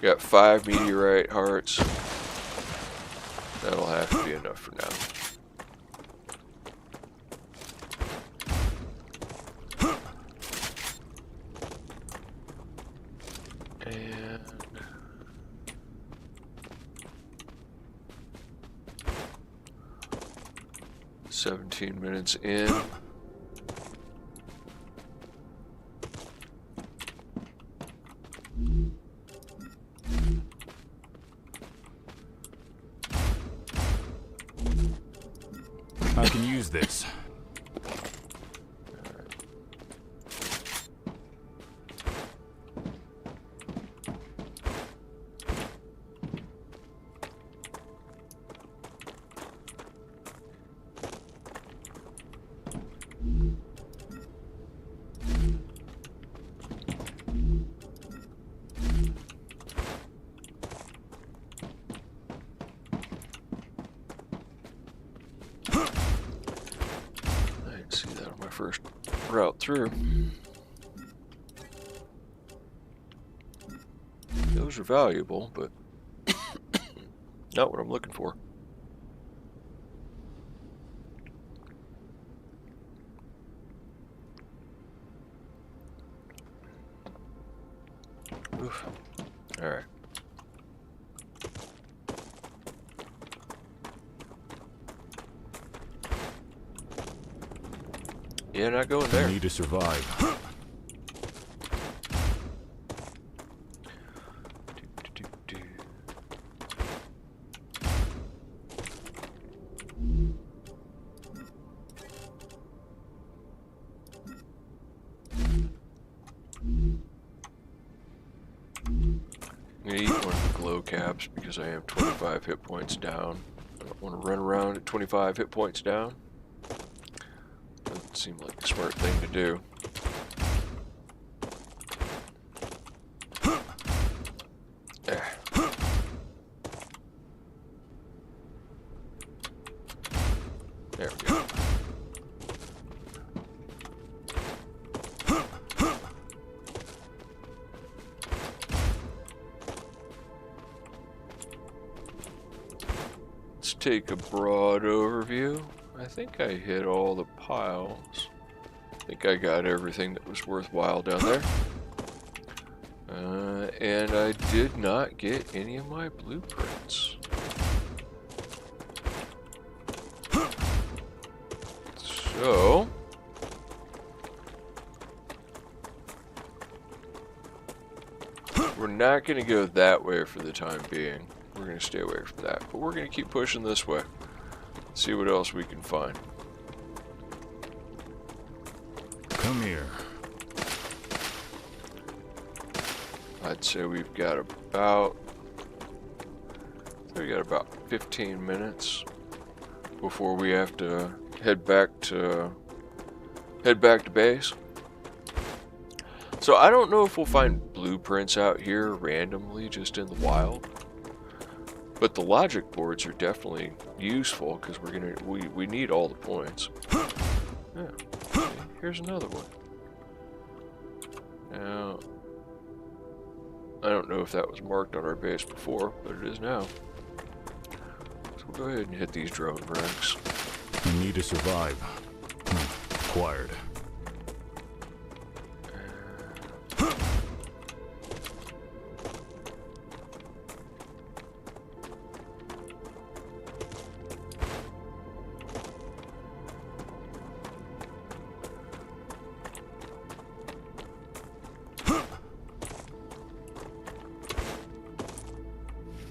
Got 5 meteorite hearts. That'll have to be enough for now. And 17 minutes in. I can use this. through. Those are valuable, but not what I'm looking for. Oof. All right. Yeah, not going there. I need to survive. I'm gonna eat one of the glow caps because I am 25 hit points down. I don't want to run around at 25 hit points down. Doesn't seem like a smart thing to do. There we go. Let's take a broad overview. I think I hit all the piles. I think I got everything that was worthwhile down there. And I did not get any of my blueprints. So... we're not going to go that way for the time being. We're going to stay away from that. But we're going to keep pushing this way. See what else we can find. Come here. I'd say we've got about... 15 minutes before we have to head back to base. So I don't know if we'll find blueprints out here randomly just in the wild, but the logic boards are definitely useful because we need all the points. Yeah. See, here's another one. Now I don't know if that was marked on our base before, but it is now. So we'll go ahead and hit these drone wrecks. I need to survive. Acquired.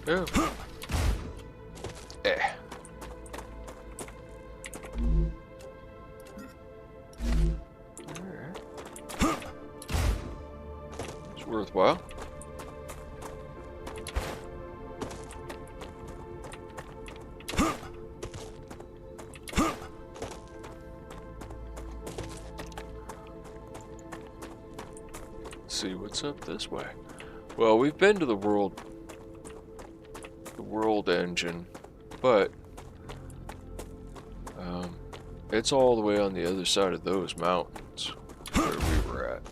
Oh. Alright. It's worthwhile. Let's see what's up this way. Well, we've been to the world engine, but it's all the way on the other side of those mountains where we were at.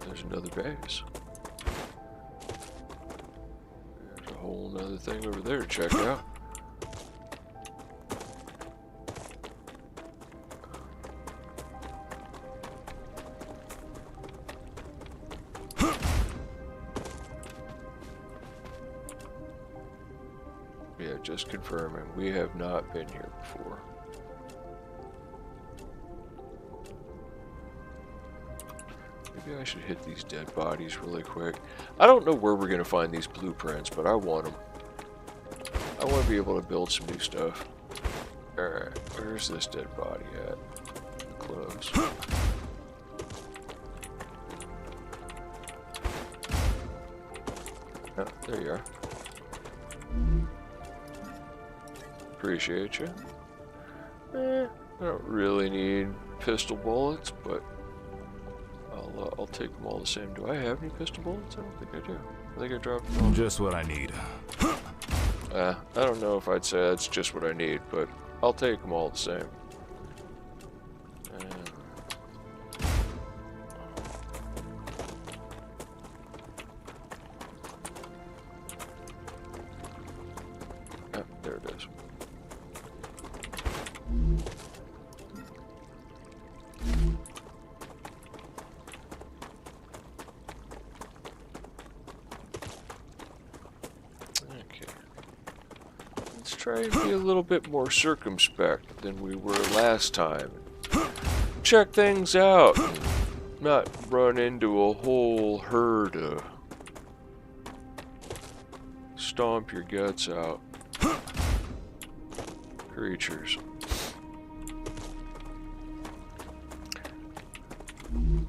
There's another base. There's a whole nother thing over there to check out. Yeah, just confirming, we have not been here before. Maybe I should hit these dead bodies really quick. I don't know where we're going to find these blueprints, but I want them. I want to be able to build some new stuff. Alright, where's this dead body at? Close. Oh, there you are. Appreciate you. I don't really need pistol bullets, but I'll take them all the same. Do I have any pistol bullets? I don't think I do. I think I dropped them all. Just what I need. I don't know if I'd say that's just what I need, but I'll take them all the same. try and be a little bit more circumspect than we were last time. Check things out. And not run into a whole herd of stomp your guts out creatures.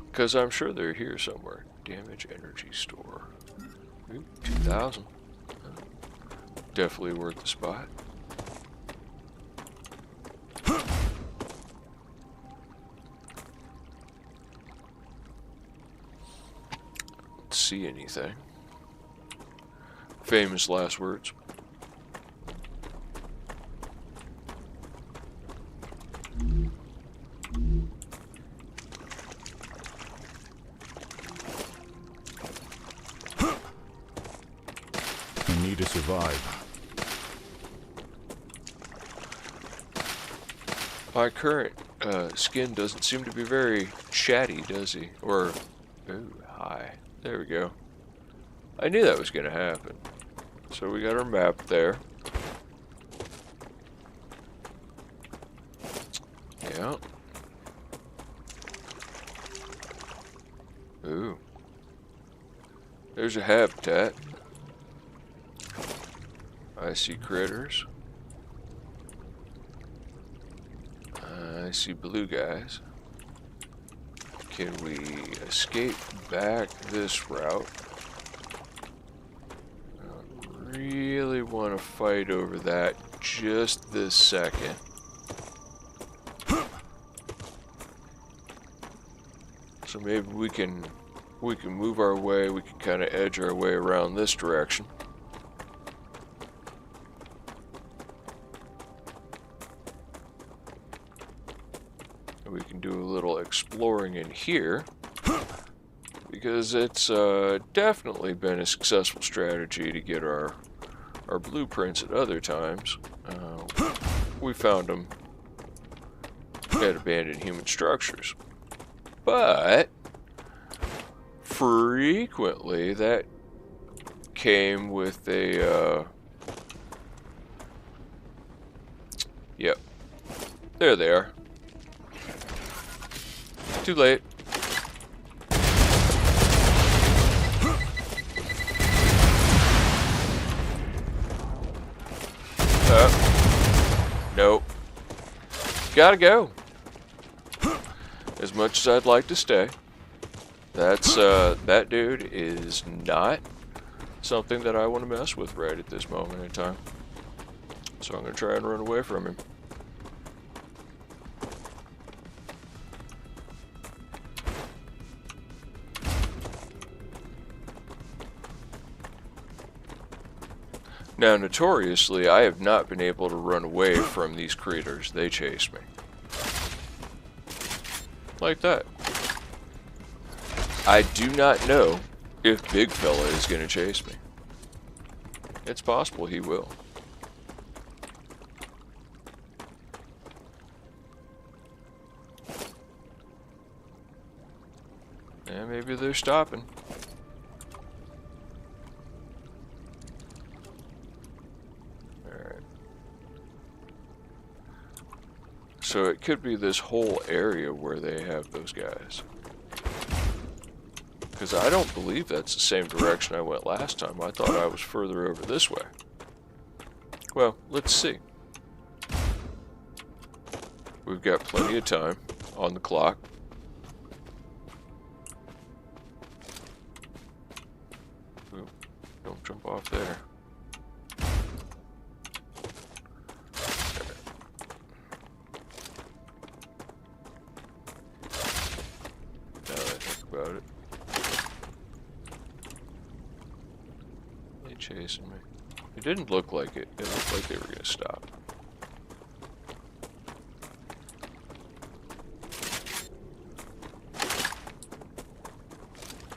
Because I'm sure they're here somewhere. Damage energy store. Ooh, 2,000. Definitely worth the spot. Let's see anything. Famous last words. You need to survive. My current skin doesn't seem to be very chatty, does he? Or, ooh, hi. There we go. I knew that was going to happen. So we got our map there. Yeah. Ooh. There's a habitat. I see critters. I see blue guys. Can we escape back this route? I don't really want to fight over that just this second. So maybe we can move our way, we can kind of edge our way around this direction. We can do a little exploring in here, because it's definitely been a successful strategy to get our blueprints at other times. We found them at abandoned human structures, but frequently that came with a yep, there they are. Too late. Nope. Gotta go. As much as I'd like to stay, that's that dude is not something that I want to mess with right at this moment in time. So I'm gonna try and run away from him. Now, notoriously, I have not been able to run away from these critters. They chase me. Like that. I do not know if Big Fella is going to chase me. It's possible he will. Yeah, maybe they're stopping. So it could be this whole area where they have those guys. Because I don't believe that's the same direction I went last time. I thought I was further over this way. Well, let's see. We've got plenty of time on the clock. Ooh, don't jump off there. About it. They chasing me. It didn't look like it. It looked like they were going to stop.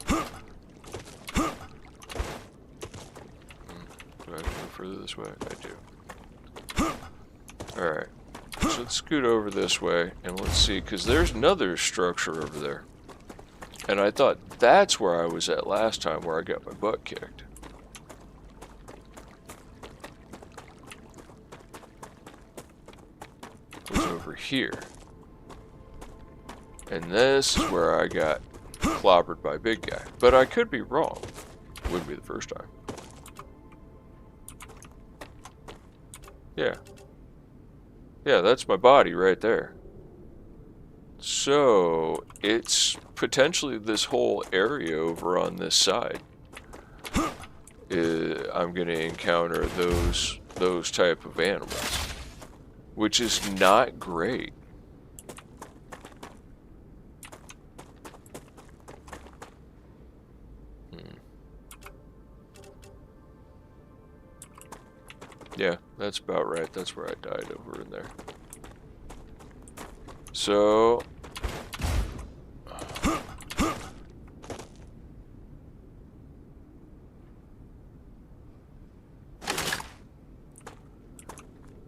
Do I have to go further this way? I do. Alright. So let's scoot over this way and let's see, because there's another structure over there. And I thought that's where I was at last time, where I got my butt kicked. here. And this is where I got clobbered by big guy. But I could be wrong. It wouldn't be the first time. Yeah. Yeah, that's my body right there. So, it's potentially this whole area over on this side. I'm going to encounter those type of animals. Which is not great. Yeah, that's about right. That's where I died, over in there. So...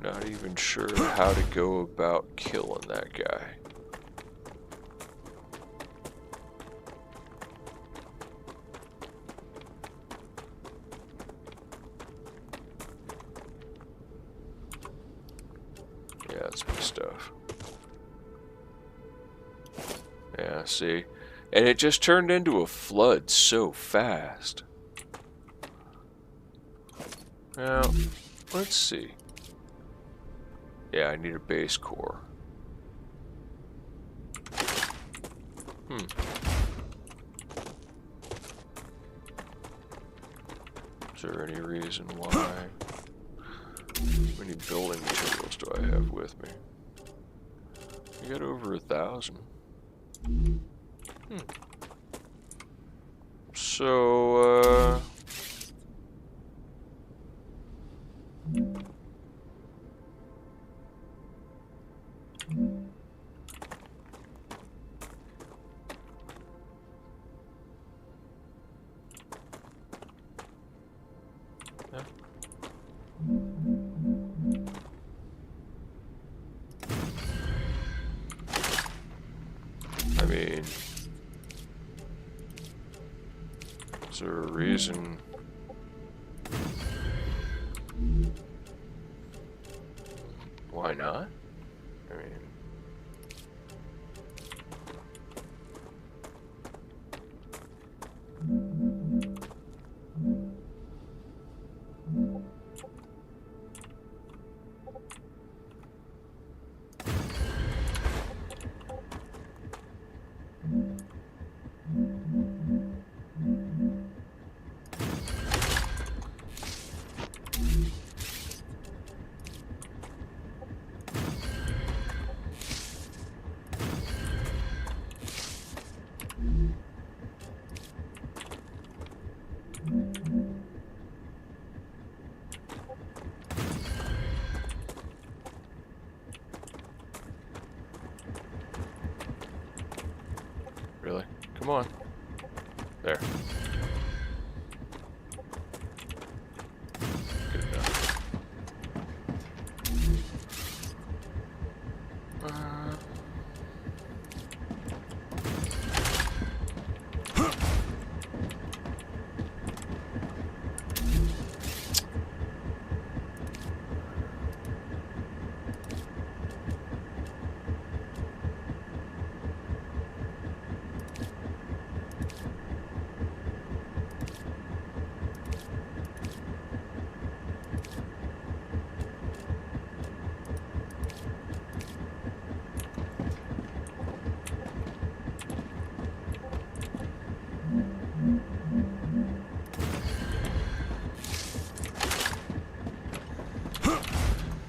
not even sure how to go about killing that guy. Yeah, that's my stuff. Yeah, see? And it just turned into a flood so fast. Now, let's see. Yeah, I need a base core. Is there any reason why? How many building materials do I have with me? I got over 1,000. So, I mean, is there a reason? Why not? I mean, really? Come on. There. Good enough.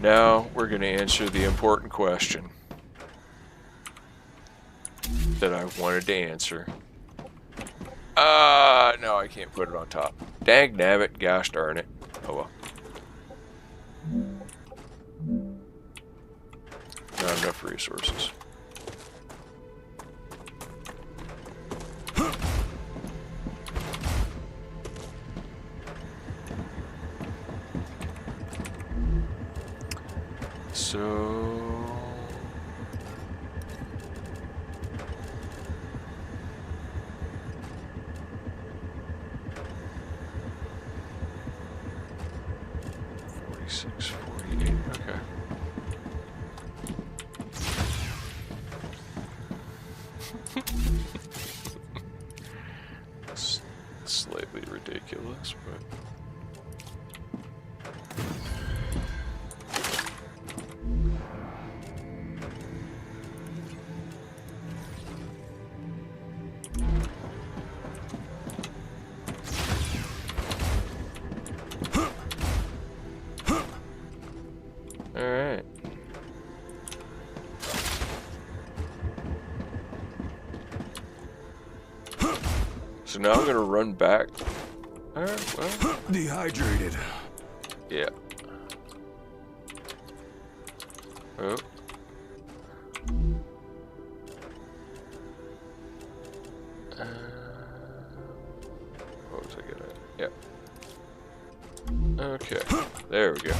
Now we're going to answer the important question that I wanted to answer. No, I can't put it on top. Dang nabbit, gosh darn it. Oh well. Not enough resources. So... $46, $48, okay. ridiculous, but. Alright. So now I'm gonna run back. Alright, well. Dehydrated. Yeah. Oh. What was I gonna? Yep. Okay. There we go.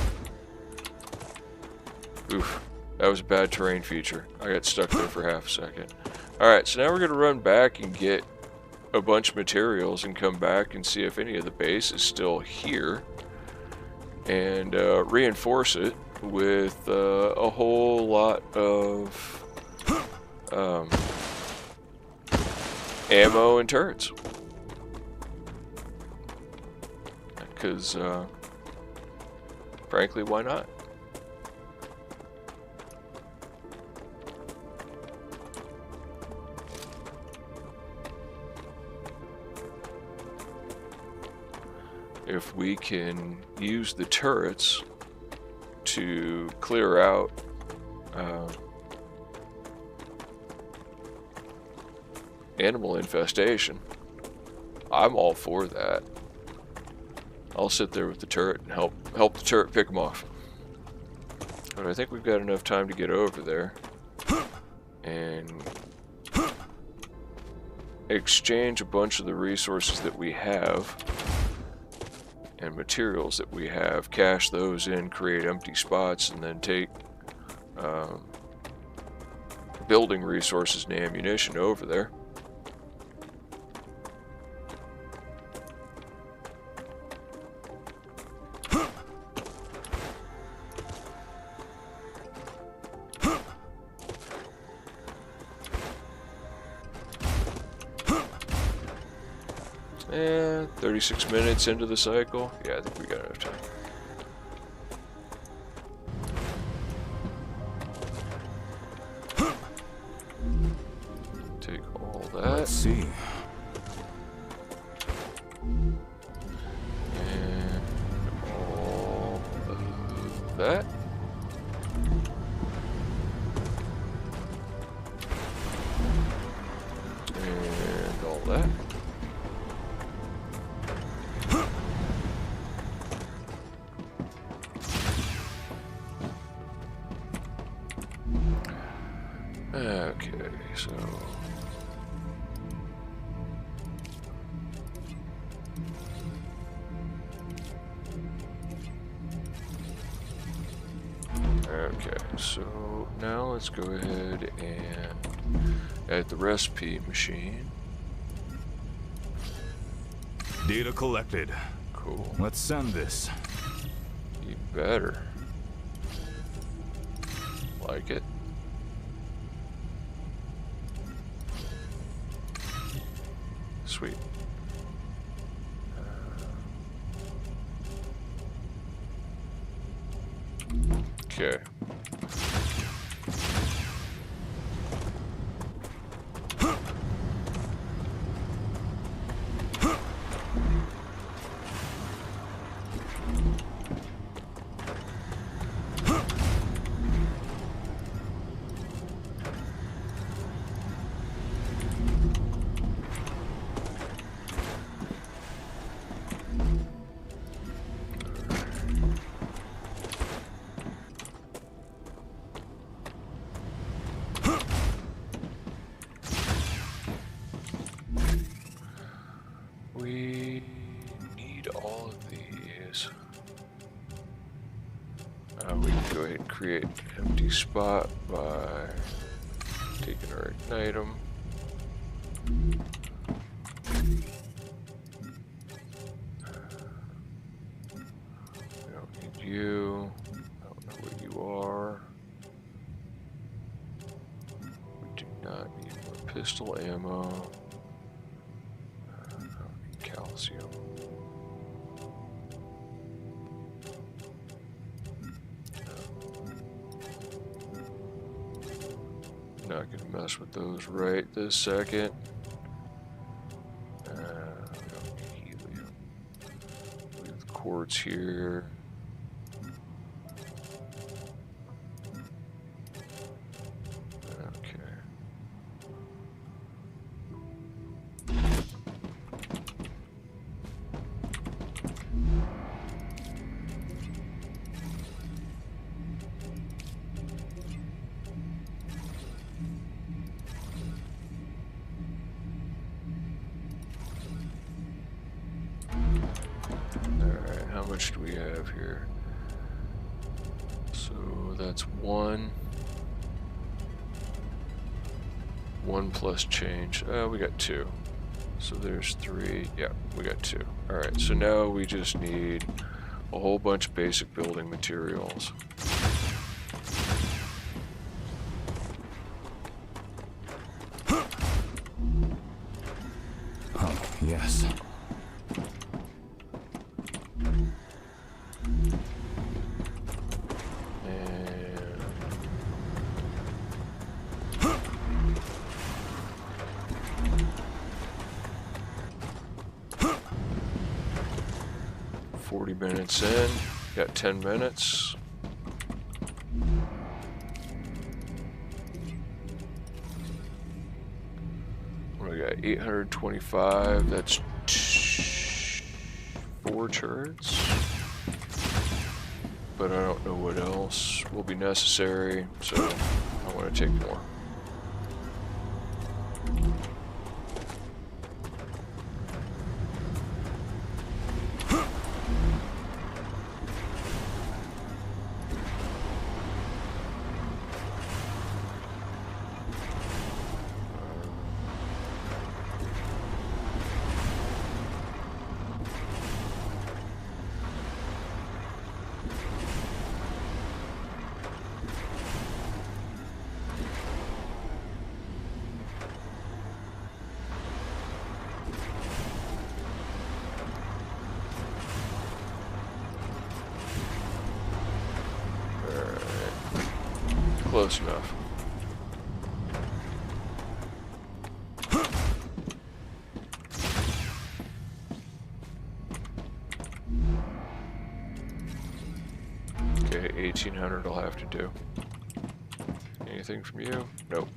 Oof. That was a bad terrain feature. I got stuck there for half a second. Alright, so now we're gonna run back and get a bunch of materials and come back and see if any of the base is still here. And reinforce it with a whole lot of ammo and turrets. Because, frankly, why not? If we can use the turrets to clear out animal infestation, I'm all for that. I'll sit there with the turret and help the turret pick them off. But I think we've got enough time to get over there and exchange a bunch of the resources that we have and materials that we have, cache those in, create empty spots, and then take building resources and ammunition over there. And 36 minutes into the cycle. Yeah, I think we got enough time. Take all that. Let's see. And all of that. And all that. Okay, so now let's go ahead and add the recipe machine. Data collected. Cool. Let's send this. You better. Like it. Sweet. Okay. We need all of these. We can go ahead and create an empty spot by taking our ignite 'em. We don't need you. I don't know what you are. We do not need more pistol ammo. Calcium. not gonna mess with those right this second. We don't need helium. Leave the quartz here. Okay. Alright, how much do we have here? So that's one. One plus change. We got two. So there's three. Yeah, we got two. Alright, so now we just need a whole bunch of basic building materials. Oh, yes. And 40 minutes in, got 10 minutes. We got 825, that's 4 turrets. But I don't know what else will be necessary, so I want to take more. Close enough. Okay, 1800 will have to do. Anything from you? Nope.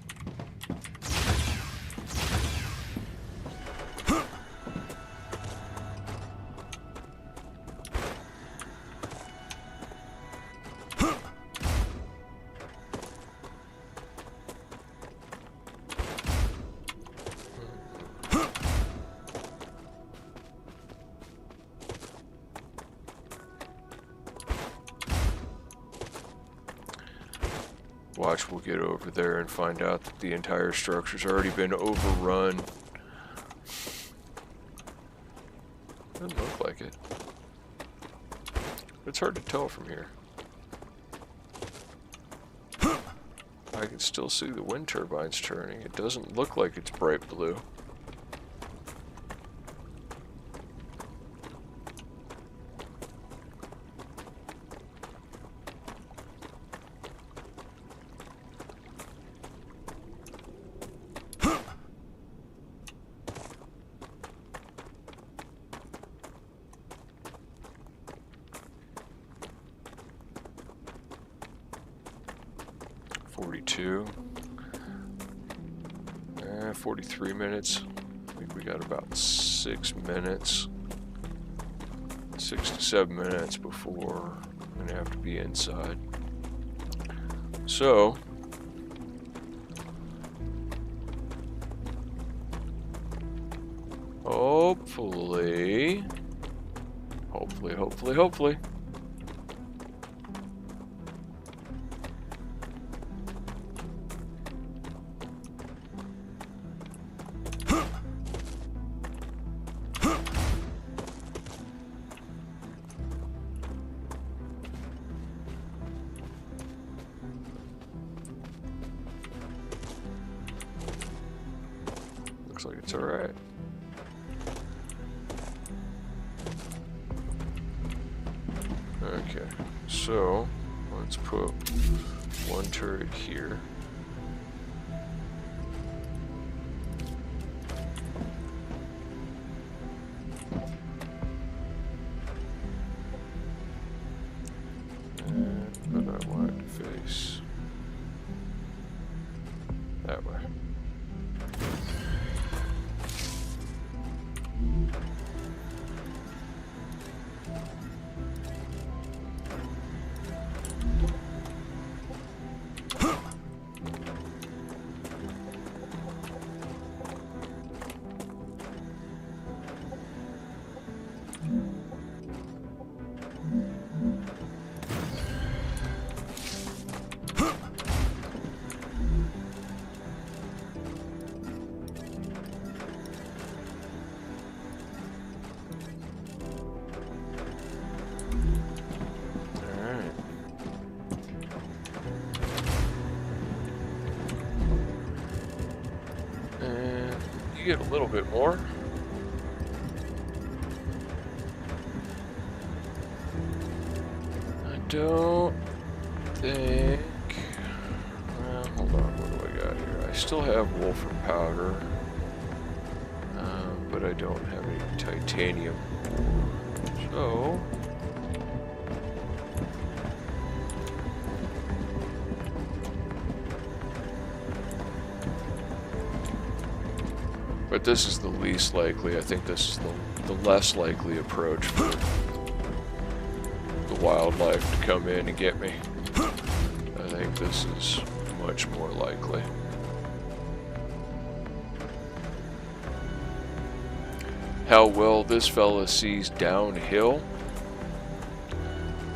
Watch, we'll get over there and find out that the entire structure's already been overrun. Doesn't look like it. It's hard to tell from here. I can still see the wind turbines turning. It doesn't look like it's bright blue. Two, 43 minutes. I think we got about 6 minutes, 6 to 7 minutes before I'm gonna have to be inside. So, hopefully. Looks like it's alright. Okay, so let's put one turret here. you get a little bit more. I don't think... Well, hold on, what do I got here? I still have wolfram powder, but I don't have any titanium. So... But this is the least likely. I think this is the less likely approach for the wildlife to come in and get me. I think this is much more likely. How well this fella sees downhill?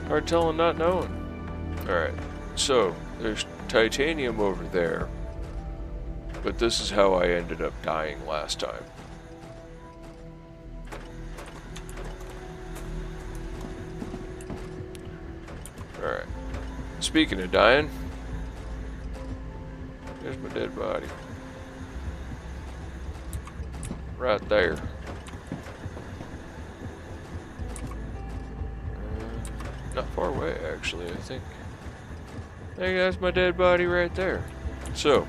Hard telling, not knowing. Alright, so there's titanium over there. But this is how I ended up dying last time. Alright. Speaking of dying, there's my dead body. Right there. Not far away, actually, I think. Hey, that's my dead body right there. So...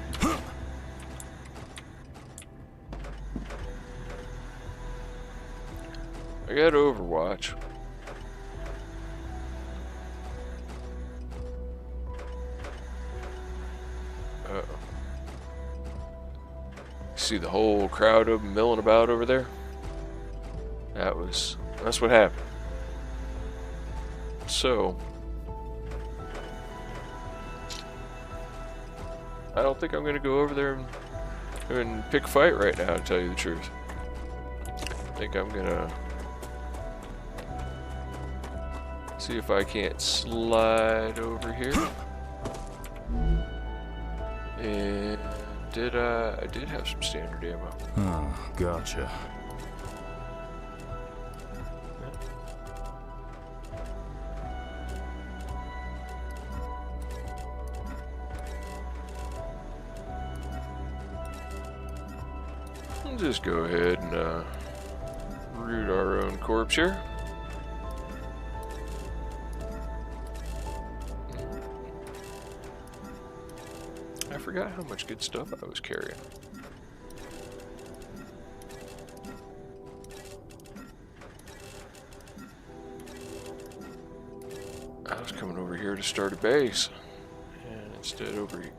I got Overwatch. Uh-oh. See the whole crowd of them milling about over there? That's what happened. So, I don't think I'm gonna go over there and pick a fight right now, to tell you the truth. I think I'm gonna see if I can't slide over here. And I did have some standard ammo. Oh, gotcha. We'll just go ahead and root our own corpse here. I forgot how much good stuff I was carrying. I was coming over here to start a base, and instead over here.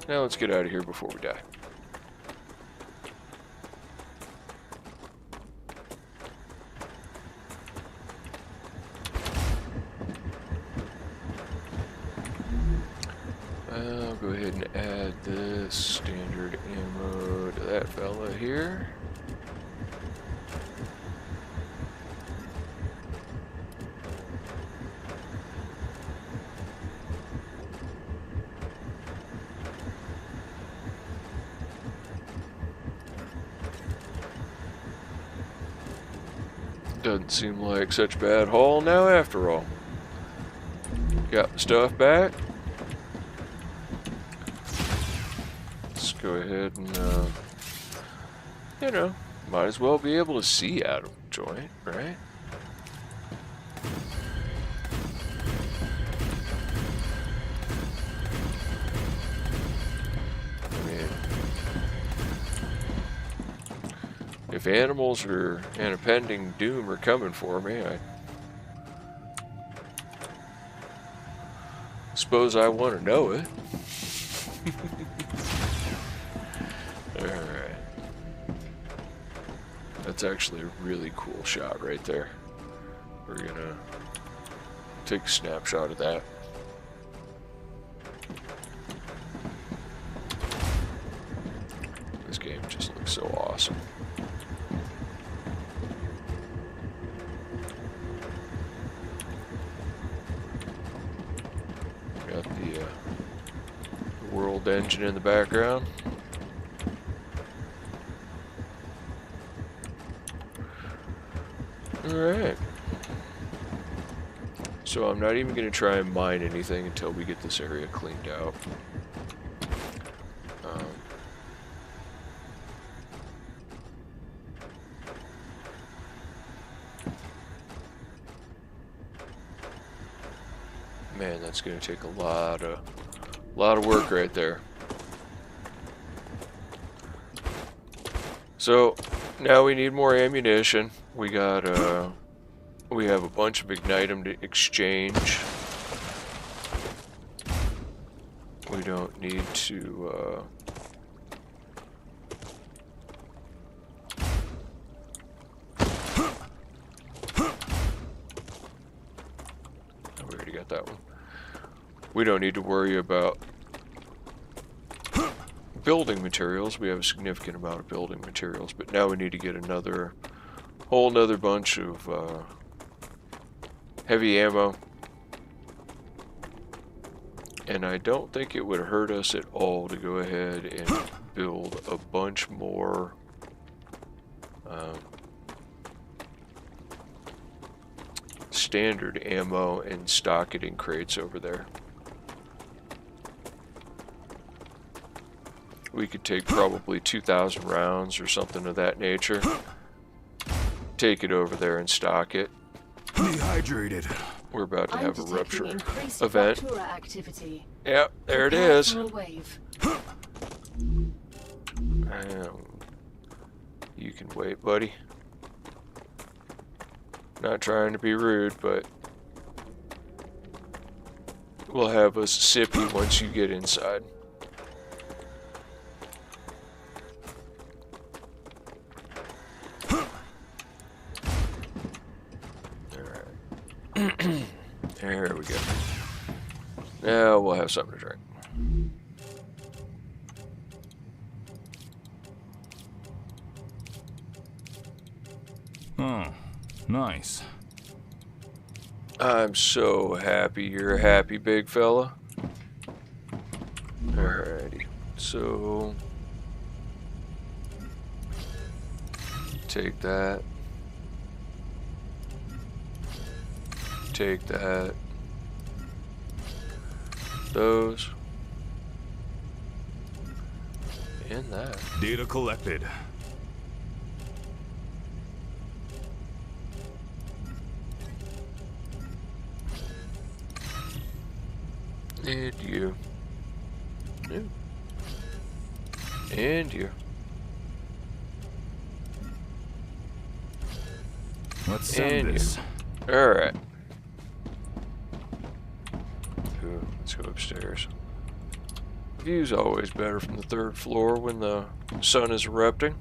Now let's get out of here before we die. I'll go ahead and add this standard ammo to that fella here. Doesn't seem like such a bad haul now after all. Got the stuff back. Let's go ahead and, you know, might as well be able to see out of the joint, right? I mean, if animals and impending doom are coming for me, I suppose I want to know it. Alright. That's actually a really cool shot right there. We're gonna take a snapshot of that. This game just looks so awesome. Got the world engine in the background. Alright. So I'm not even going to try and mine anything until we get this area cleaned out. Man, that's gonna take a lot of work right there. So now we need more ammunition. We got we have a bunch of Ignitum to exchange. We don't need to we already got that one. We don't need to worry about building materials. We have a significant amount of building materials, but now we need to get another whole nother bunch of heavy ammo. And I don't think it would hurt us at all to go ahead and build a bunch more standard ammo and stock it in crates over there. We could take probably 2,000 rounds or something of that nature. Take it over there and stock it. Dehydrated. We're about to have a Rupture increased event. Rupture activity. Yep, there it Prepare is. for a wave. You can wait, buddy. Not trying to be rude, but we'll have a sippy once you get inside. Alright. There we go. Now we'll have something to drink. Oh, nice. I'm so happy you're happy, big fella. Alrighty, so take that. Take that. Those. And that. Data collected. And you. Yeah. And you. Let's send And this. Alright. Ooh, let's go upstairs. View's always better from the third floor when the sun is erupting.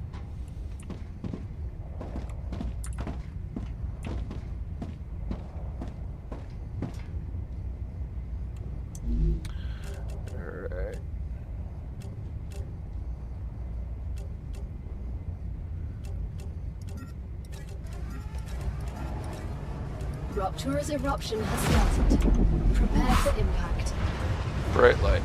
Alright. Rupture's eruption has started. Prepare for impact. Bright light.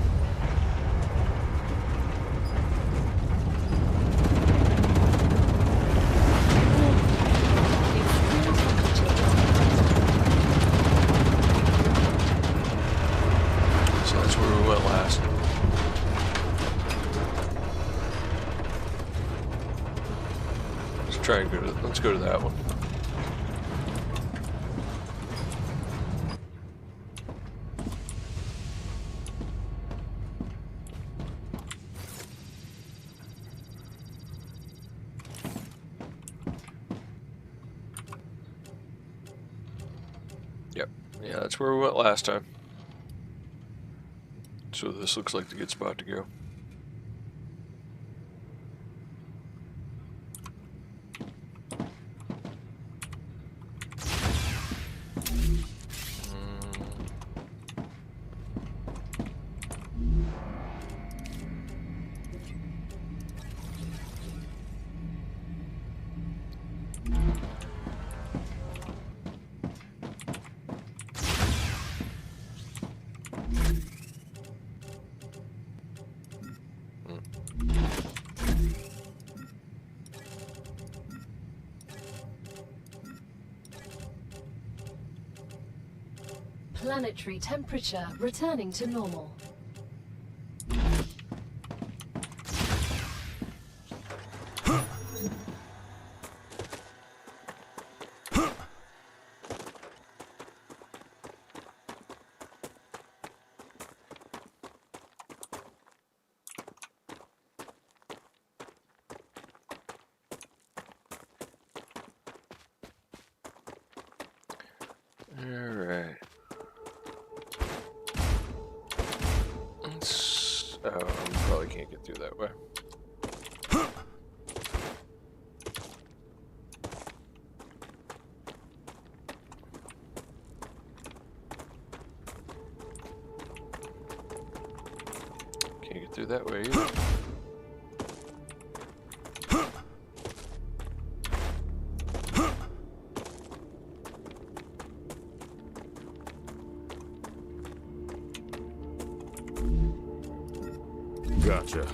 So that's where we went last. Let's try and let's go to that one. Yep. Yeah, that's where we went last time. So this looks like the good spot to go. Planetary temperature returning to normal. Alright. Oh, you probably can't get through that way. Can't get through that way either. Gotcha.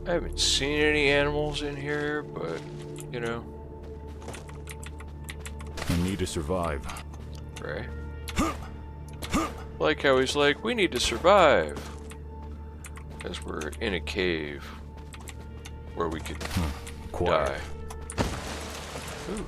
I haven't seen any animals in here, but, you know. I need to survive. Right? Like how he's like, we need to survive. Because we're in a cave where we could Quiet. die. Ooh.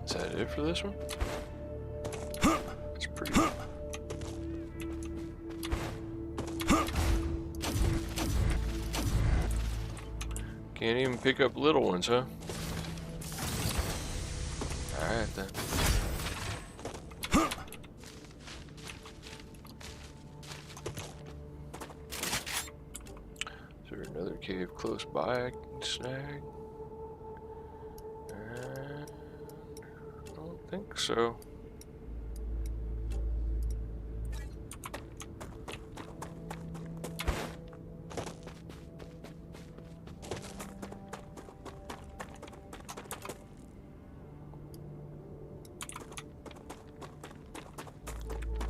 Is that it for this one? It's pretty good. Can't even pick up little ones, huh? Alright then. Is there another cave close by I can snag? I don't think so.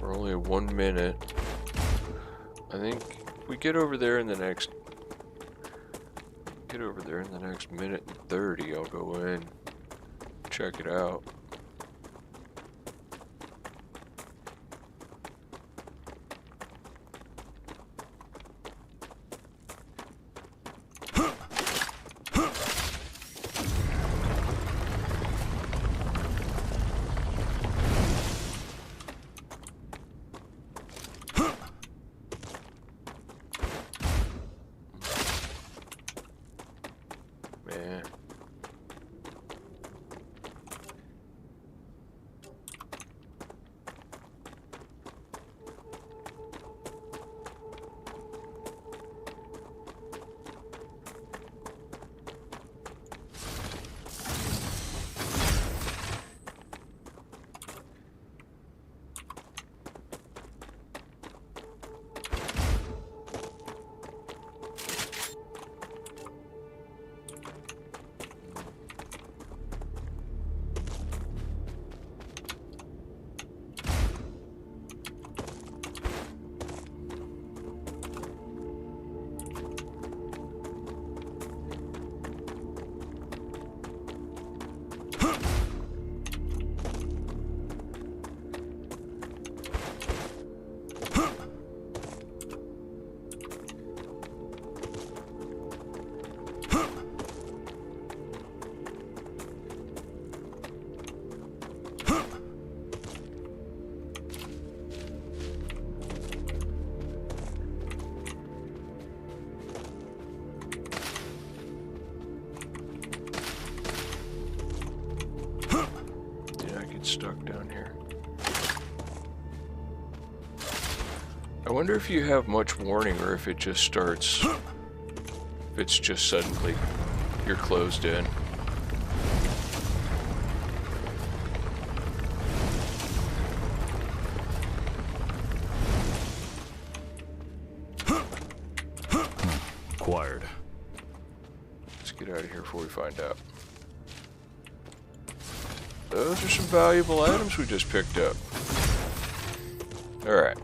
We're only at 1 minute. I think if we get over there in the next minute and 30, I'll go in, check it out. Man. Stuck down here. I wonder if you have much warning or if it just starts, if it's just suddenly you're closed in. Acquired. Let's get out of here before we find out. Those are some valuable items we just picked up. Alright.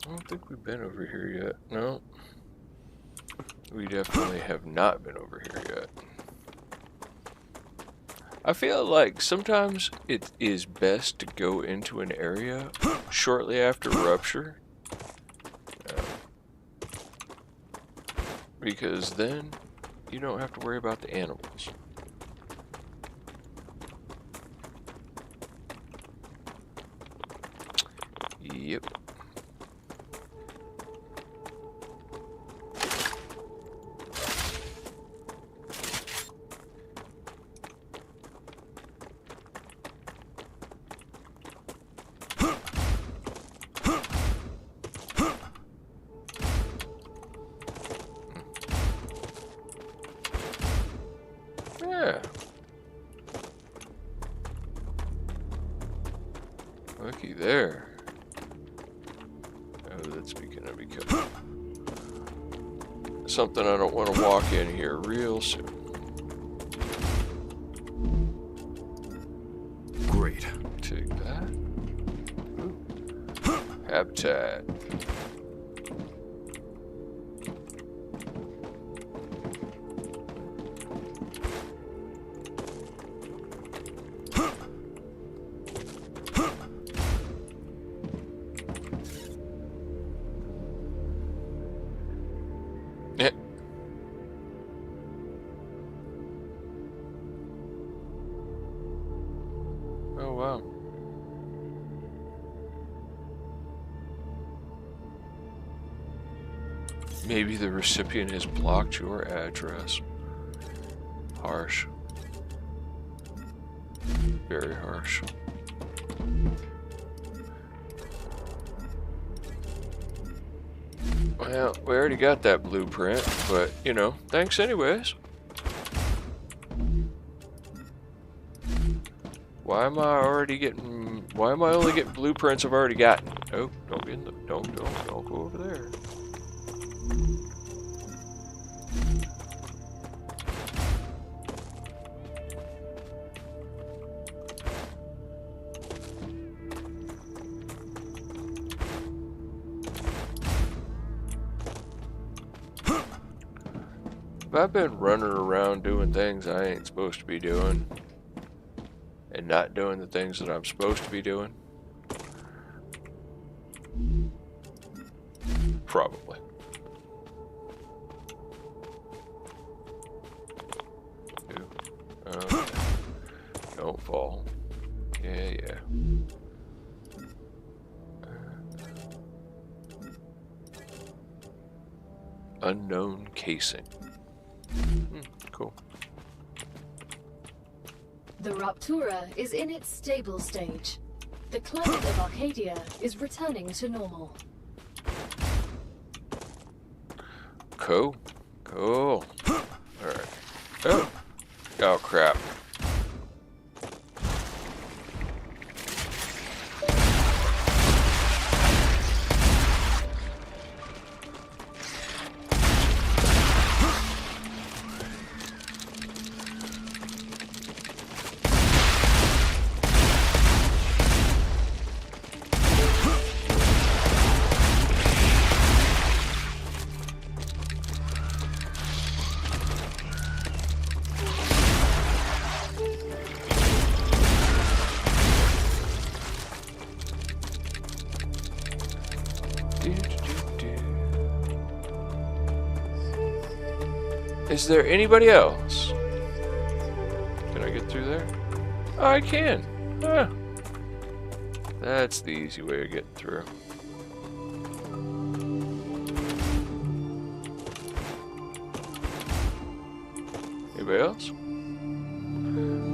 I don't think we've been over here yet. No. We definitely have not been over here yet. I feel like sometimes it is best to go into an area shortly after Rupture. Because then you don't have to worry about the animals. Yep. Yeah. Looky there. Oh, that's gonna become something I don't want to walk in here real soon. Great. Take that. Ooh. Habitat. Oh, wow. Maybe the recipient has blocked your address. Harsh. Very harsh. Well, we already got that blueprint, but, you know, thanks anyways. Why am I only getting blueprints I've already gotten? Oh, don't be in the, don't go over there. I've been running around doing things I ain't supposed to be doing. And not doing the things that I'm supposed to be doing? Probably. Okay. Don't fall. Yeah. Unknown casing. Cool. The Rupture is in its stable stage. The climate of Arcadia is returning to normal. Cool. Alright. Oh crap. Is there anybody else? Can I get through there? Oh, I can. Ah. That's the easy way of getting through. Anybody else?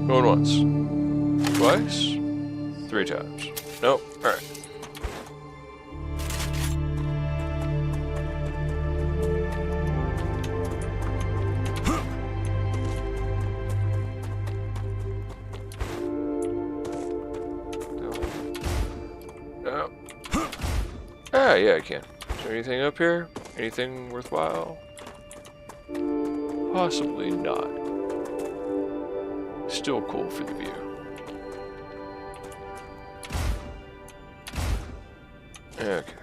Going once. Twice. 3 times. Nope. Alright. No. Ah, yeah, I can. Is there anything up here? Anything worthwhile? Possibly not. Still cool for the view. Okay.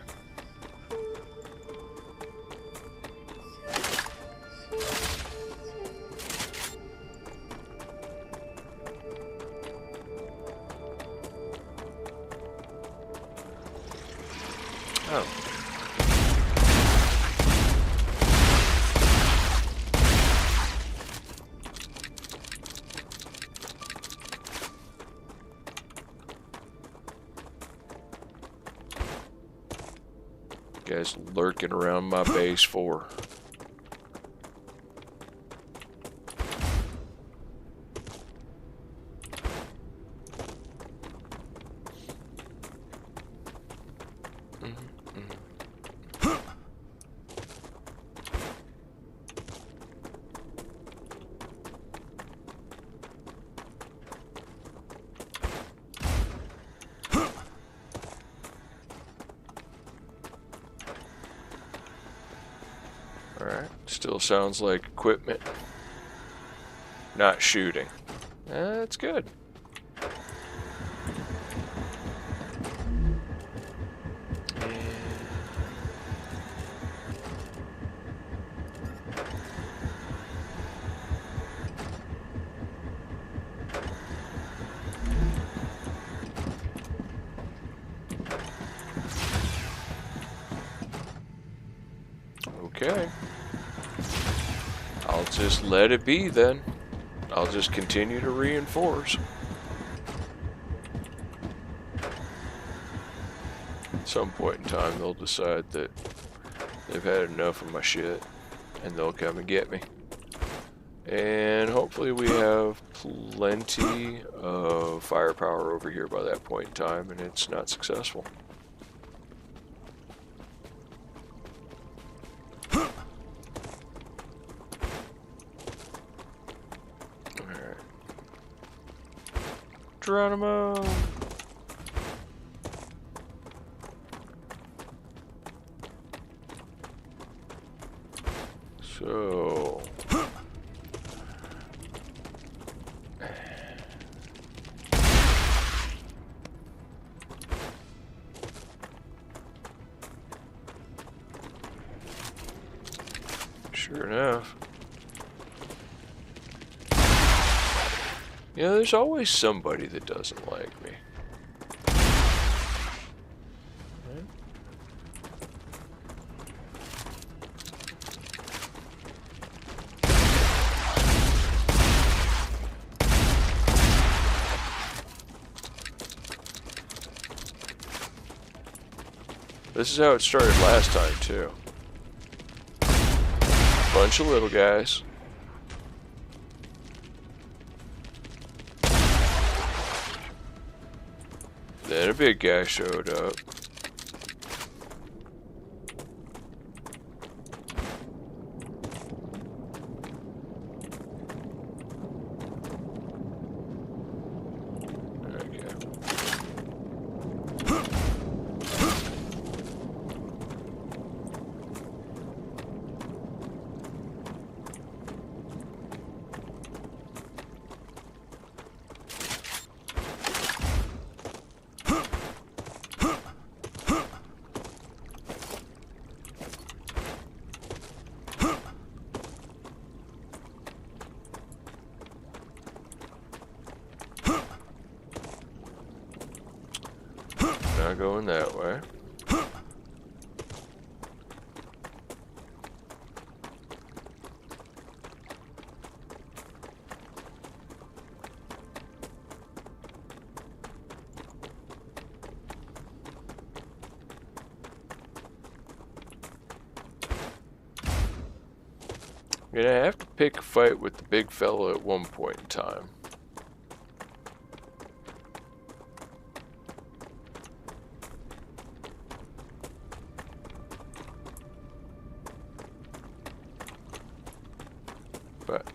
Oh. Guys lurking around my base for. Alright, still sounds like equipment. Not shooting. That's good. Okay. I'll just let it be then. I'll just continue to reinforce. At some point in time, they'll decide that they've had enough of my shit, and they'll come and get me. And hopefully we have plenty of firepower over here by that point in time, and it's not successful. Geronimo! So... Sure enough. You know, there's always somebody that doesn't like me. Right? This is how it started last time, too. Bunch of little guys. Then a big guy showed up. Not going that way. I'm gonna have to pick a fight with the big fella at one point in time. But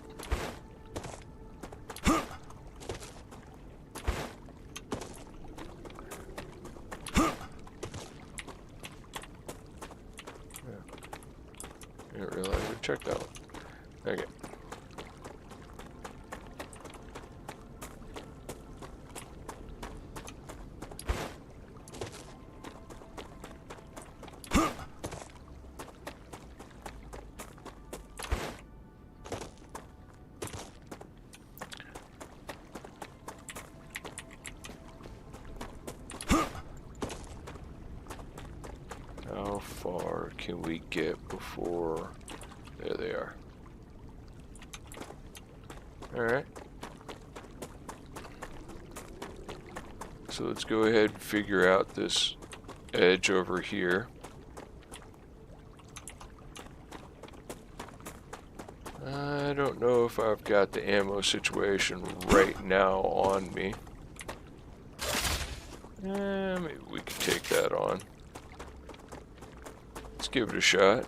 I didn't realize I checked that one. Okay. How far can we get before... There they are. Alright. So let's go ahead and figure out this edge over here. I don't know if I've got the ammo situation right now on me. Maybe we can take that on. Let's give it a shot.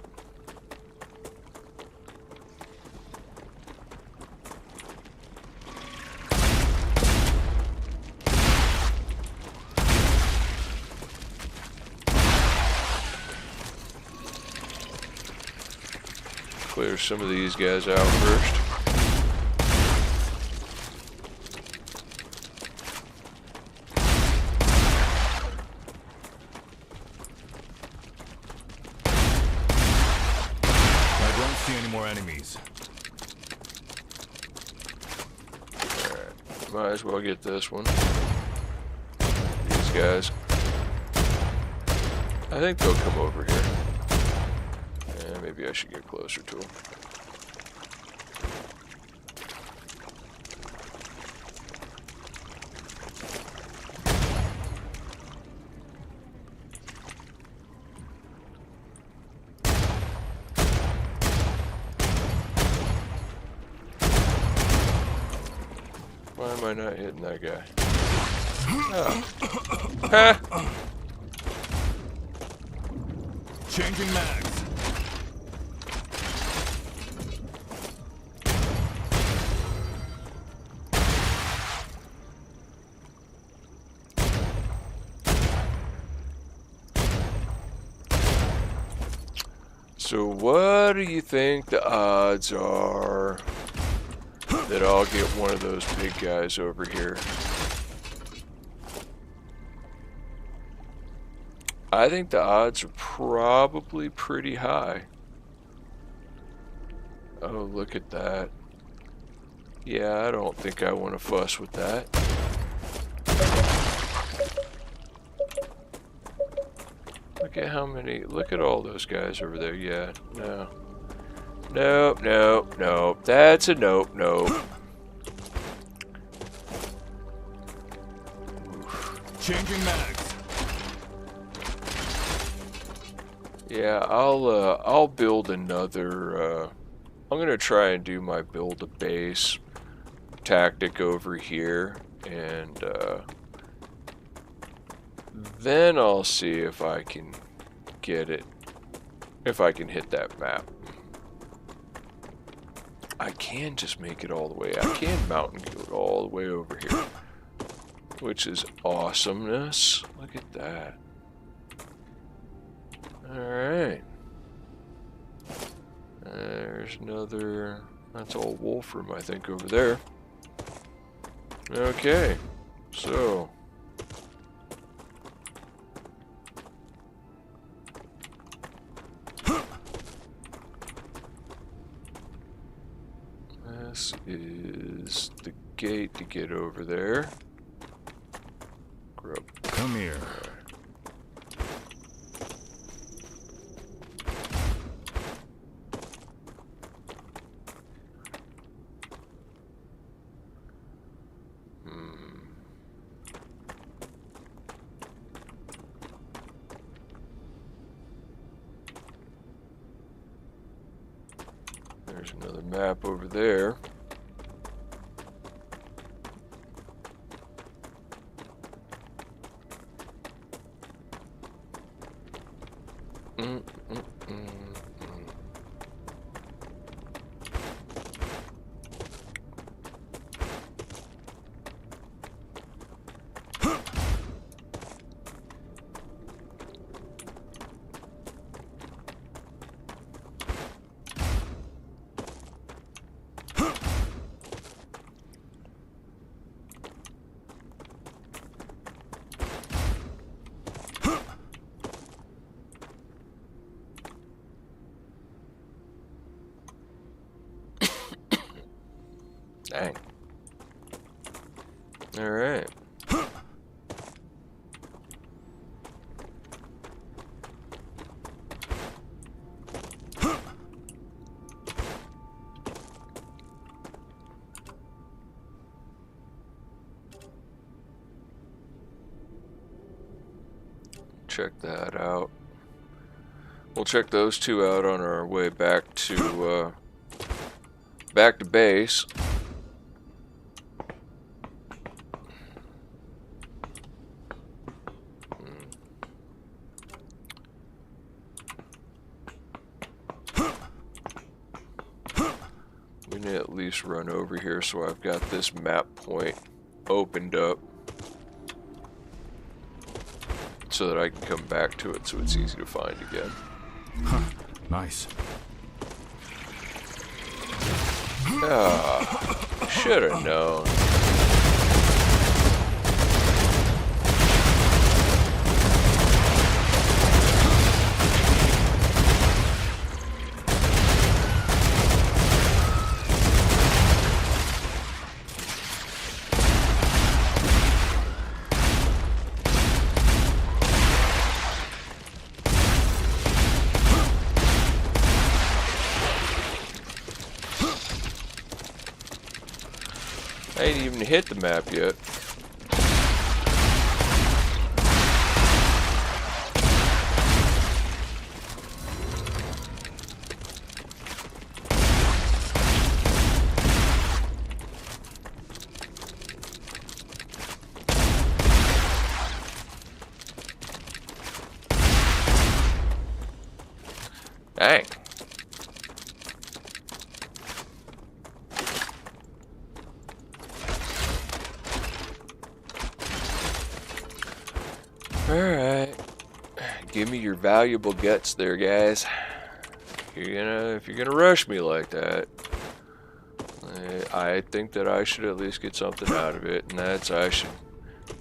Clear some of these guys out first. I don't see any more enemies. Alright, might as well get this one. These guys. I think they'll come over here. Maybe I should get closer to them. Why am I not hitting that guy? Oh. Ha! Changing mags. So what do you think the odds are that I'll get one of those big guys over here? I think the odds are probably pretty high. Oh, look at that. Yeah, I don't think I want to fuss with that. Look at how many, look at all those guys over there. Yeah, no. Nope, nope, nope. That's a nope, nope. Changing mags. Yeah, I'll build another, I'm gonna try and do my build a base tactic over here, and then I'll see if I can get it, if I can hit that map. I can just make it all the way, I can mountain goat all the way over here, which is awesomeness. Look at that. Alright. There's another, that's all Wolfram I think over there. Okay, so this is the gate to get over there. Grub. Come here. There's another map over there. Dang. All right. Check that out. We'll check those two out on our way back to base. We need to at least run over here so I've got this map point opened up so that I can come back to it so it's easy to find again. Huh. Nice. Ah, should have known. I ain't even hit the map yet. Dang. Alright. Give me your valuable guts there, guys. If you're gonna rush me like that, I think that I should at least get something out of it, and that's I should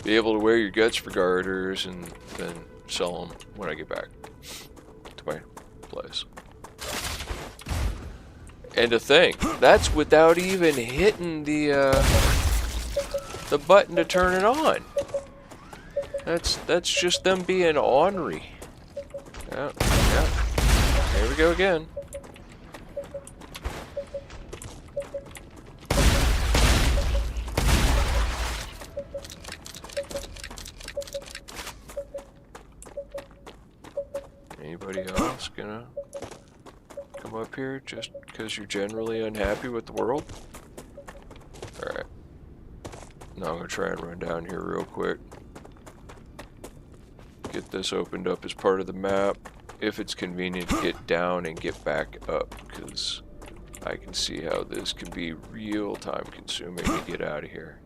be able to wear your guts for garters and then sell them when I get back to my place. And to think, that's without even hitting the button to turn it on. That's just them being ornery. Yeah. Here we go again. Anybody else gonna come up here just because you're generally unhappy with the world? Alright. Now I'm gonna try and run down here real quick. Get this opened up as part of the map. If it's convenient to get down and get back up, because I can see how this can be real time consuming to get out of here.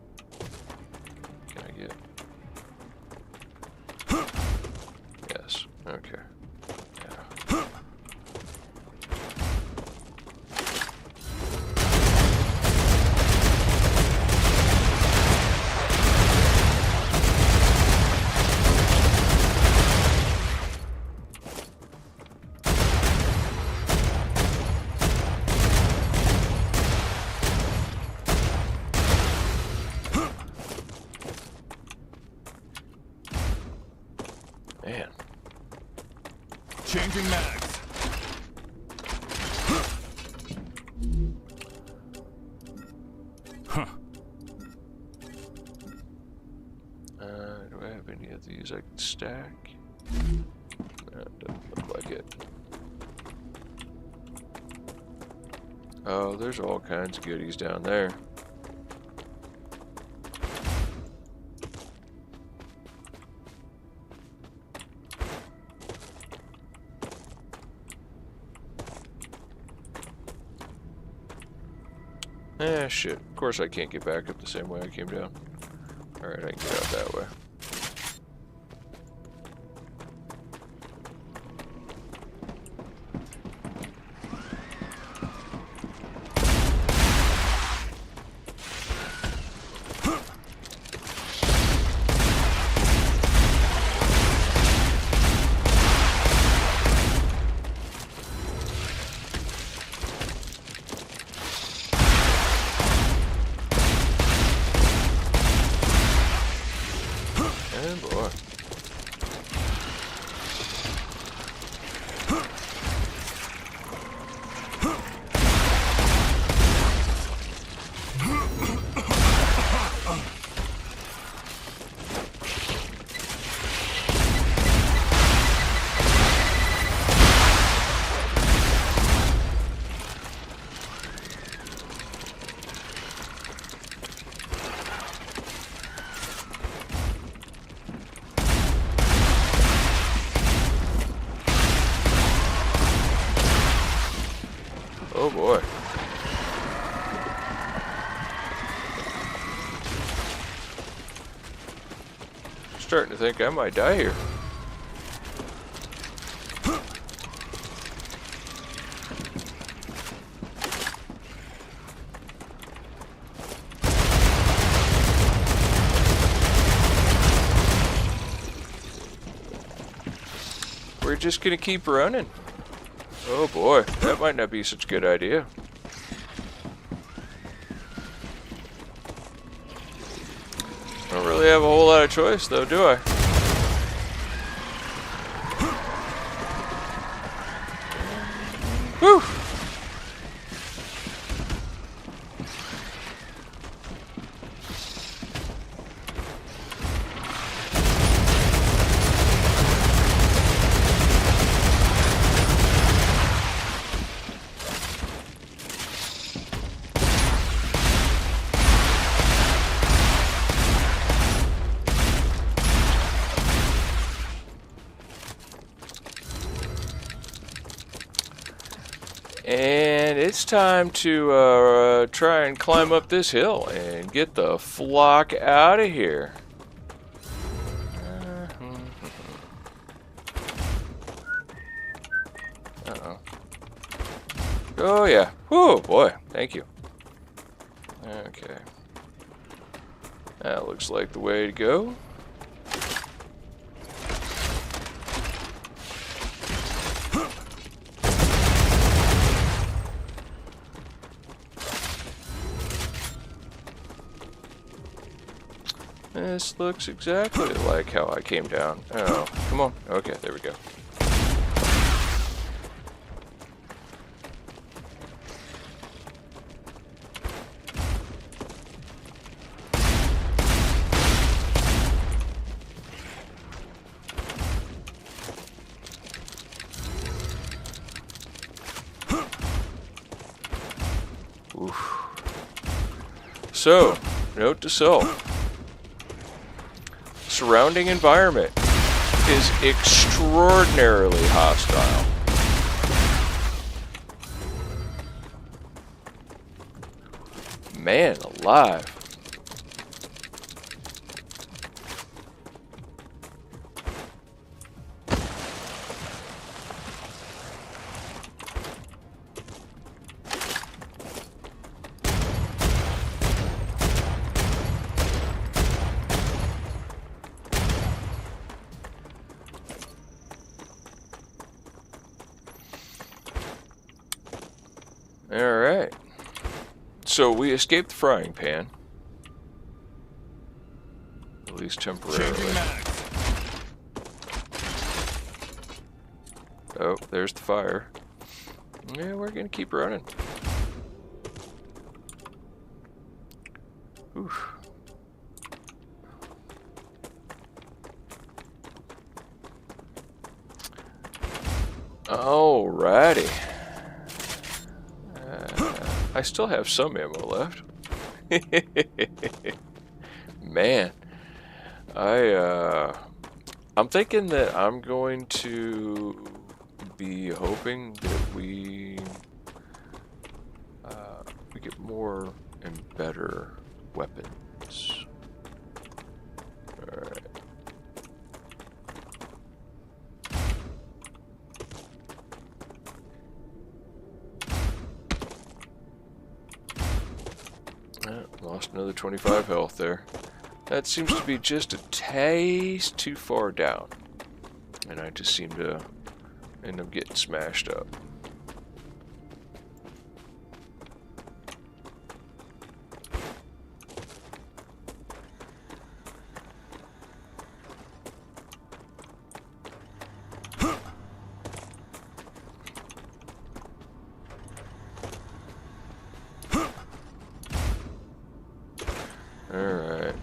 Can I get... Yes, okay. Yeah. Man. Changing mags. Huh. Do I have any of these I can stack? No, doesn't look like it. Oh, there's all kinds of goodies down there. Eh, shit. Of course I can't get back up the same way I came down. Alright, I can get out that way. Boy. Oh boy. Starting to think I might die here. We're just gonna keep running. Oh boy, that might not be such a good idea. Don't really have a whole lot of choice though, do I? Whew! And it's time to try and climb up this hill and get the flock out of here. Uh-oh. Oh yeah. Oh boy, thank you. Okay. That looks like the way to go. This looks exactly like how I came down. Oh, come on. Okay, there we go. Oof. So, note to self. Surrounding environment is extraordinarily hostile. Man alive. Alright. So we escaped the frying pan. At least temporarily. Oh, there's the fire. Yeah, we're gonna keep running. Oof. Alrighty. I still have some ammo left. Man, I'm thinking that I'm going to be hoping that we get more and better weapons. All right. Lost another 25 health there. That seems to be just a taste too far down. And I just seem to end up getting smashed up. Alright.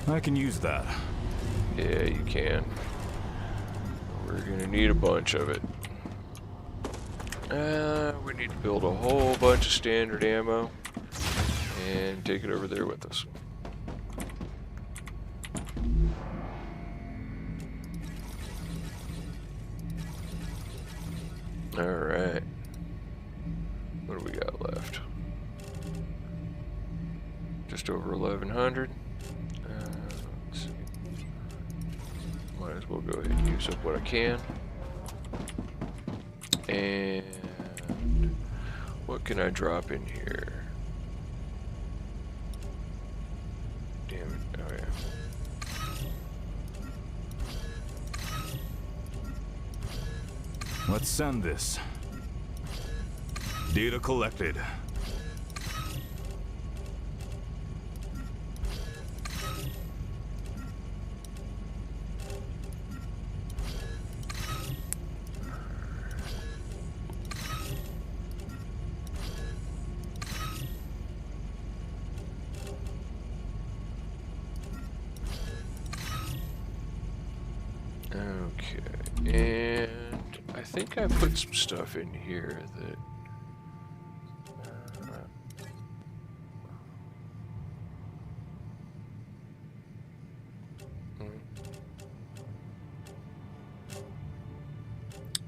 I can use that. Yeah, you can. We're gonna need a bunch of it. We need to build a whole bunch of standard ammo and take it over there with us. Alright. What do we got left? Just over 1100. Let's see. Might as well go ahead and use up what I can. And what can I drop in here? Damn it. Oh yeah. Let's send this. Data collected. Okay, and I think I put some stuff in here that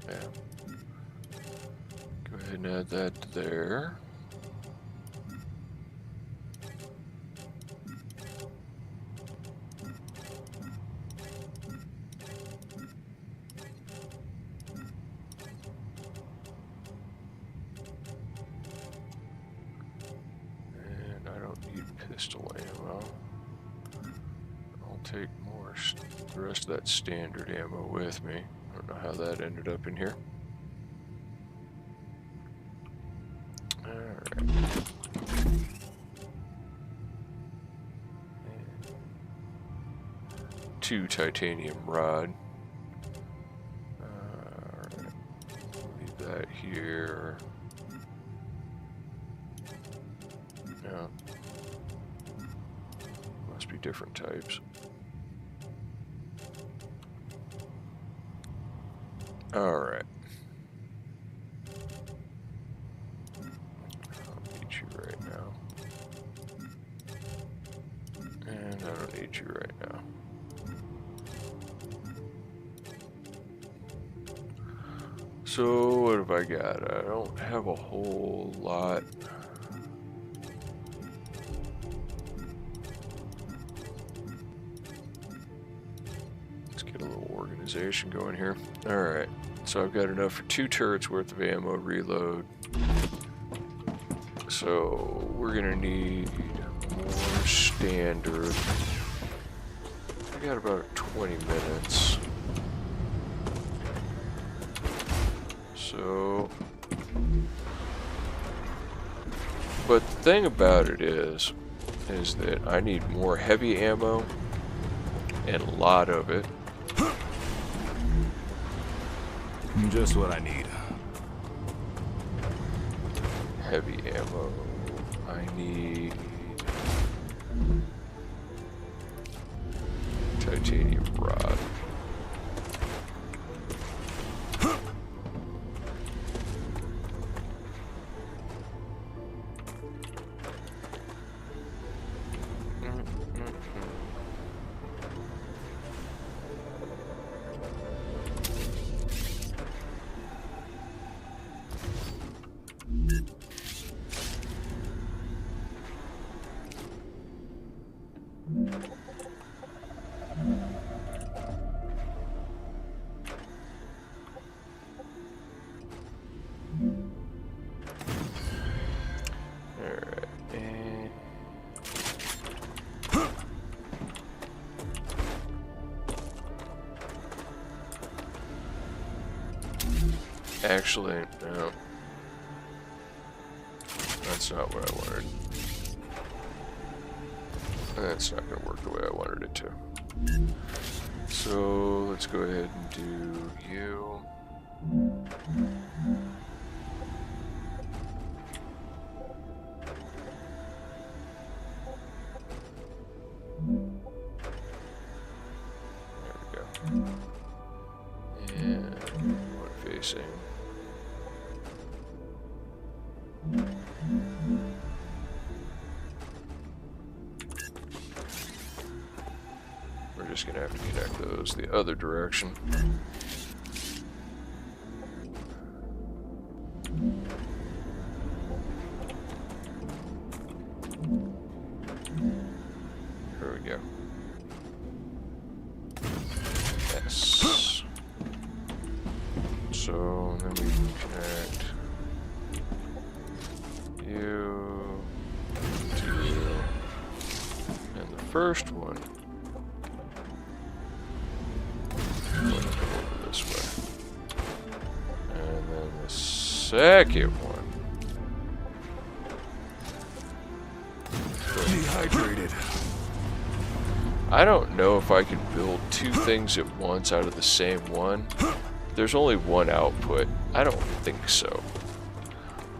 yeah. Go ahead and add that there. Pistol ammo. I'll take more, the rest of that standard ammo with me. I don't know how that ended up in here. Alright. 2 titanium rod. Alright. Leave that here. No. Different types. All right. I'll need you right now. And I don't need you right now. So what have I got? I don't have a whole lot. Organization going here. Alright, so I've got enough for 2 turrets worth of ammo reload. So we're gonna need more standard. I got about 20 minutes. So, but the thing about it is that I need more heavy ammo and a lot of it. Just what I need. Heavy ammo. I need titanium rod. Actually, no. That's not what I wanted. That's not going to work the way I wanted it to. So let's go ahead and do you. There we go. And one facing. We're just gonna have to connect those the other direction. Here we go. Yes. So then we connect you to you. And the first one over this way. And then the second one. Dehydrated. I don't know if I can build two things at once out of the same one. There's only one output. I don't think so.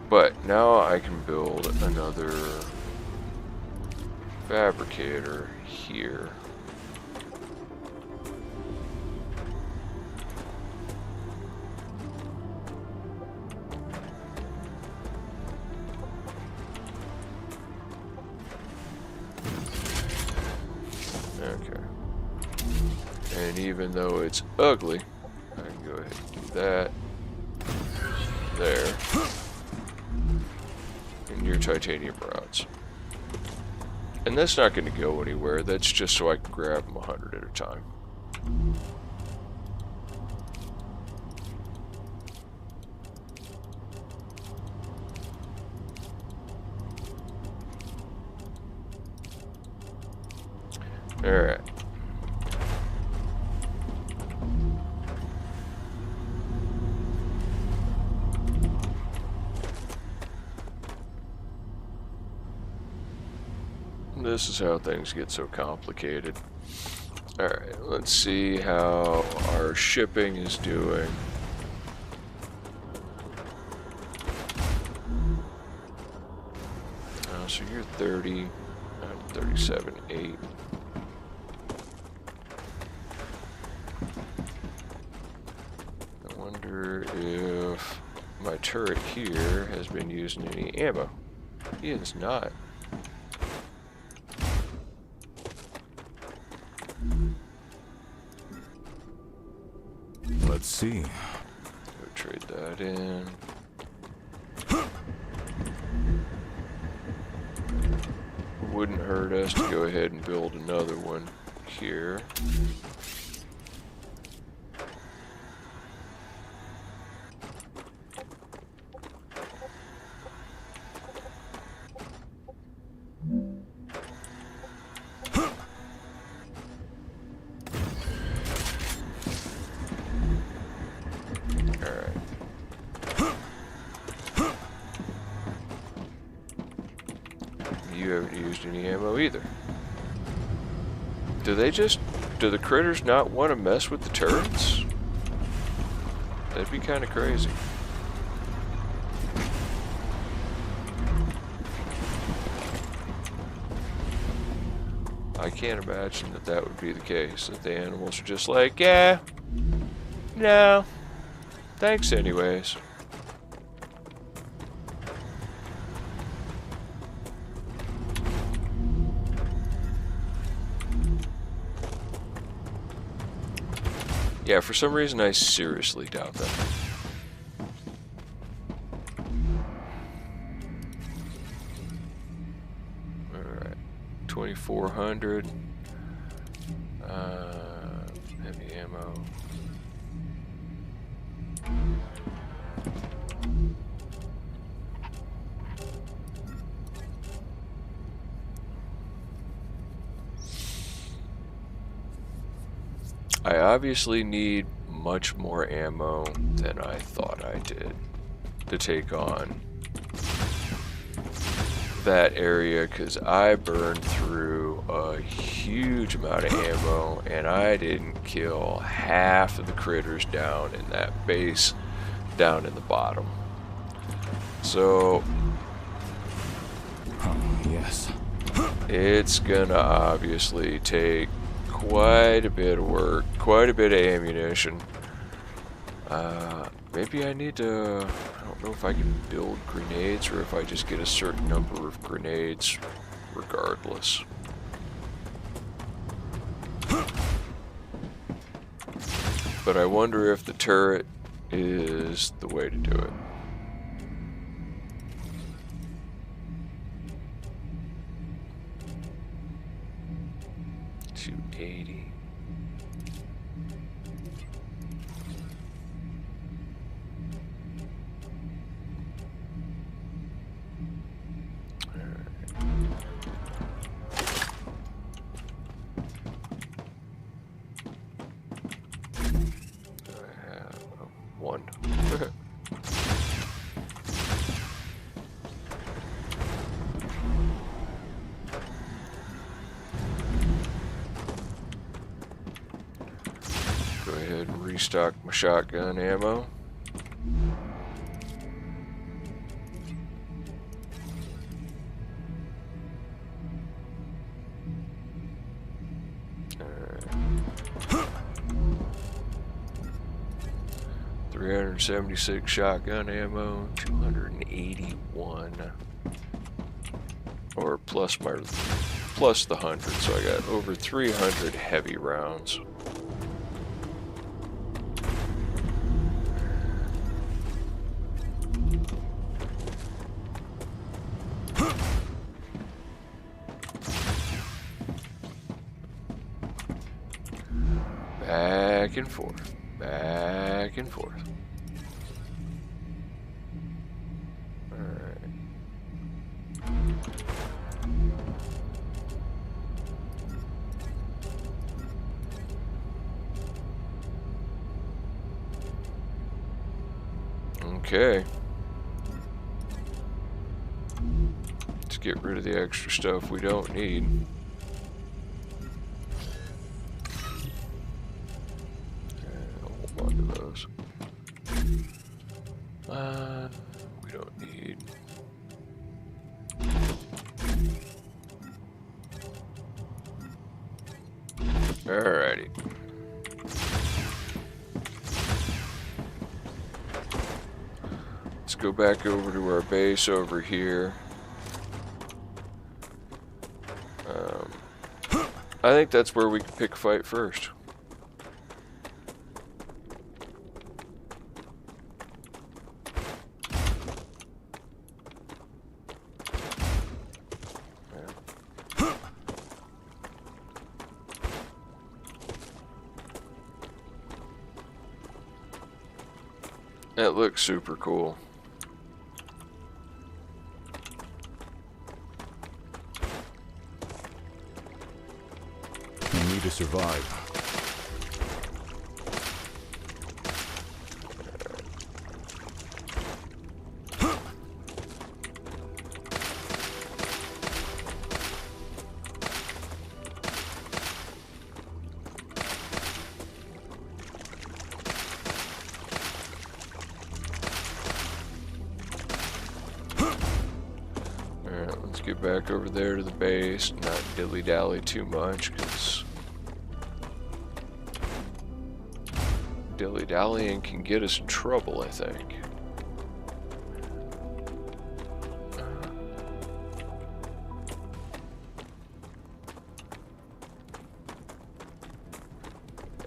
But now I can build another fabricator here. Okay. And even though it's ugly, I can go ahead and do that. There. And your titanium rods. And that's not going to go anywhere. That's just so I can grab them 100 at a time. Alright. This is how things get so complicated. Alright, let's see how our shipping is doing. So you're 30, I'm 37.8. I wonder if my turret here has been using any ammo. He is not. Let's see. Go trade that in. Wouldn't hurt us to go ahead and build another one here. You haven't used any ammo either. Do the critters not want to mess with the turrets? That'd be kind of crazy. I can't imagine that that would be the case, that the animals are just like, yeah, no, thanks anyways. Yeah, for some reason I seriously doubt that. Alright, 2,400. Heavy ammo. I obviously need much more ammo than I thought I did to take on that area, because I burned through a huge amount of ammo and I didn't kill half of the critters down in that base down in the bottom. So Yes. it's gonna obviously take quite a bit of work, quite a bit of ammunition. Maybe I need to, I don't know if I can build grenades or if I just get a certain number of grenades regardless. But I wonder if the turret is the way to do it. $280. One. Go ahead and restock my shotgun ammo. Alright. 376 shotgun ammo, 281, or plus the 100, so I got over 300 heavy rounds. Back and forth, back and forth. Alright. Okay. Let's get rid of the extra stuff we don't need. We don't need. Alrighty. Let's go back over to our base over here. I think that's where we can pick a fight first. That looks super cool. You need to survive. Get back over there to the base, not dilly-dally too much, because dilly-dallying can get us in trouble, I think.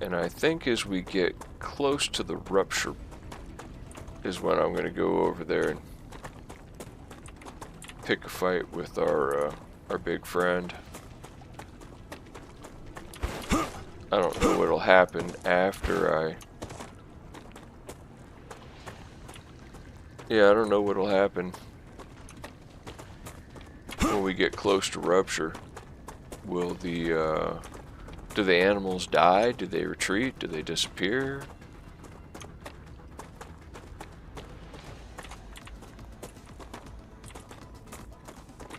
And I think as we get close to the Rupture is when I'm going to go over there and pick a fight with our big friend. I don't know what'll happen after I don't know what'll happen when we get close to Rupture. Will do the animals die? Do they retreat? Do they disappear?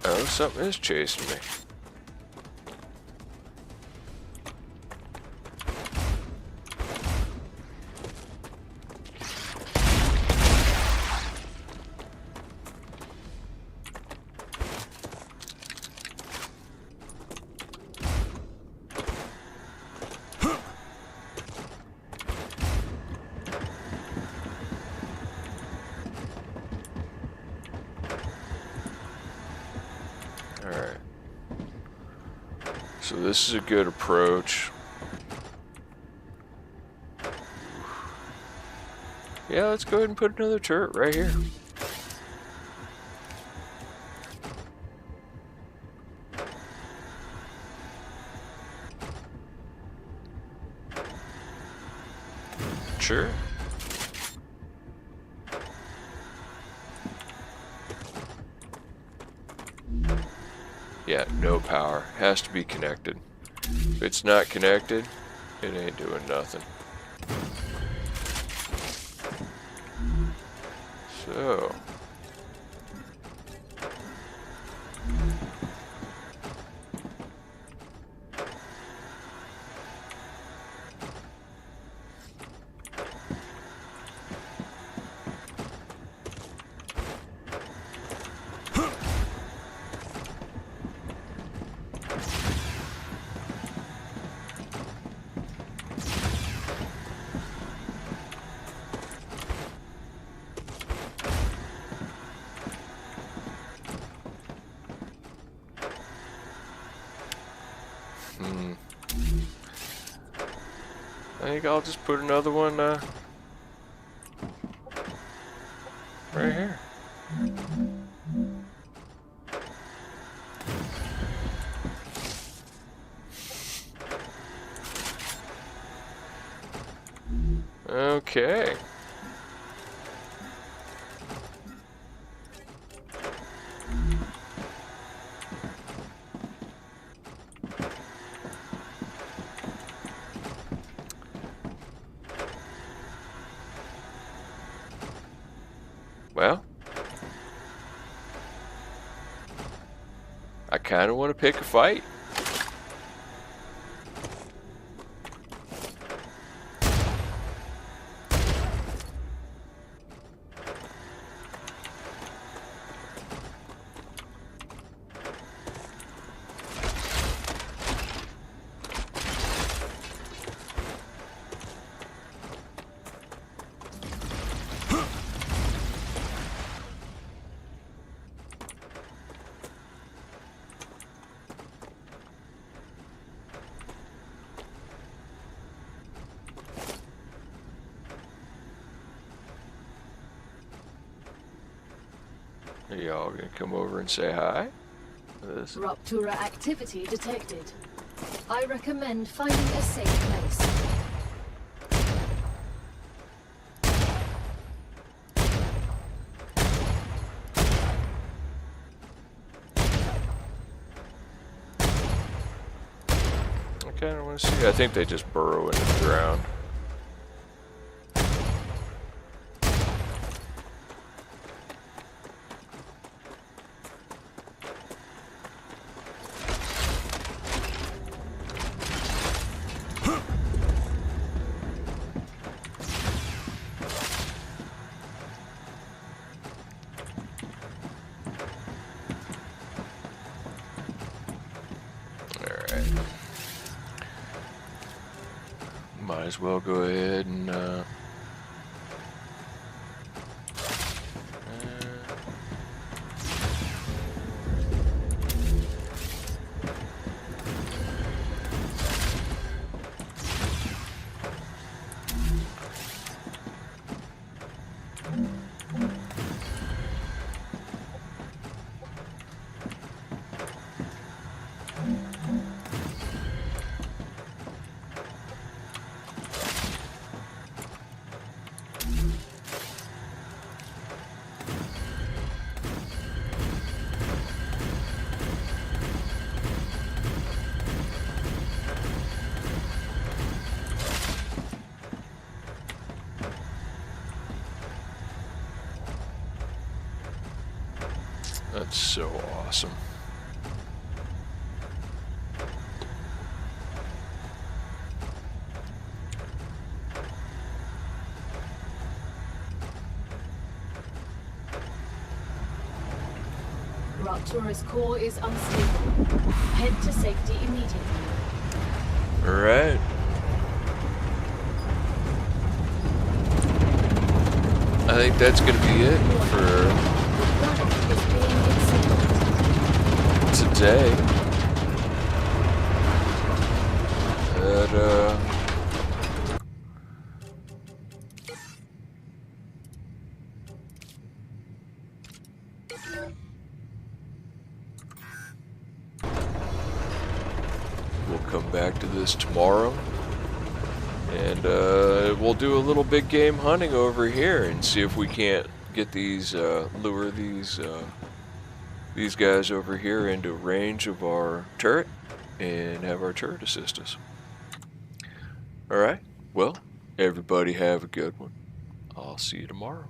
Oh, something is chasing me. Alright. So this is a good approach. Yeah, let's go ahead and put another turret right here. Sure. Yeah, no power. Has to be connected. If it's not connected, it ain't doing nothing. So. I think I'll just put another one right here. Okay. Well, I kind of want to pick a fight. Are y'all gonna come over and say hi? Rupture activity detected. I recommend finding a safe place. I kind of want to see. I think they just burrow into the ground. Might as well go ahead and that's so awesome. Raptura's core is unstable. Head to safety immediately. Alright. I think that's gonna be it for The planet is being examined. today. But, we'll come back to this tomorrow. And we'll do a little big game hunting over here and see if we can't get these, lure these guys over here into range of our turret and have our turret assist us. Alright, well, everybody have a good one. I'll see you tomorrow.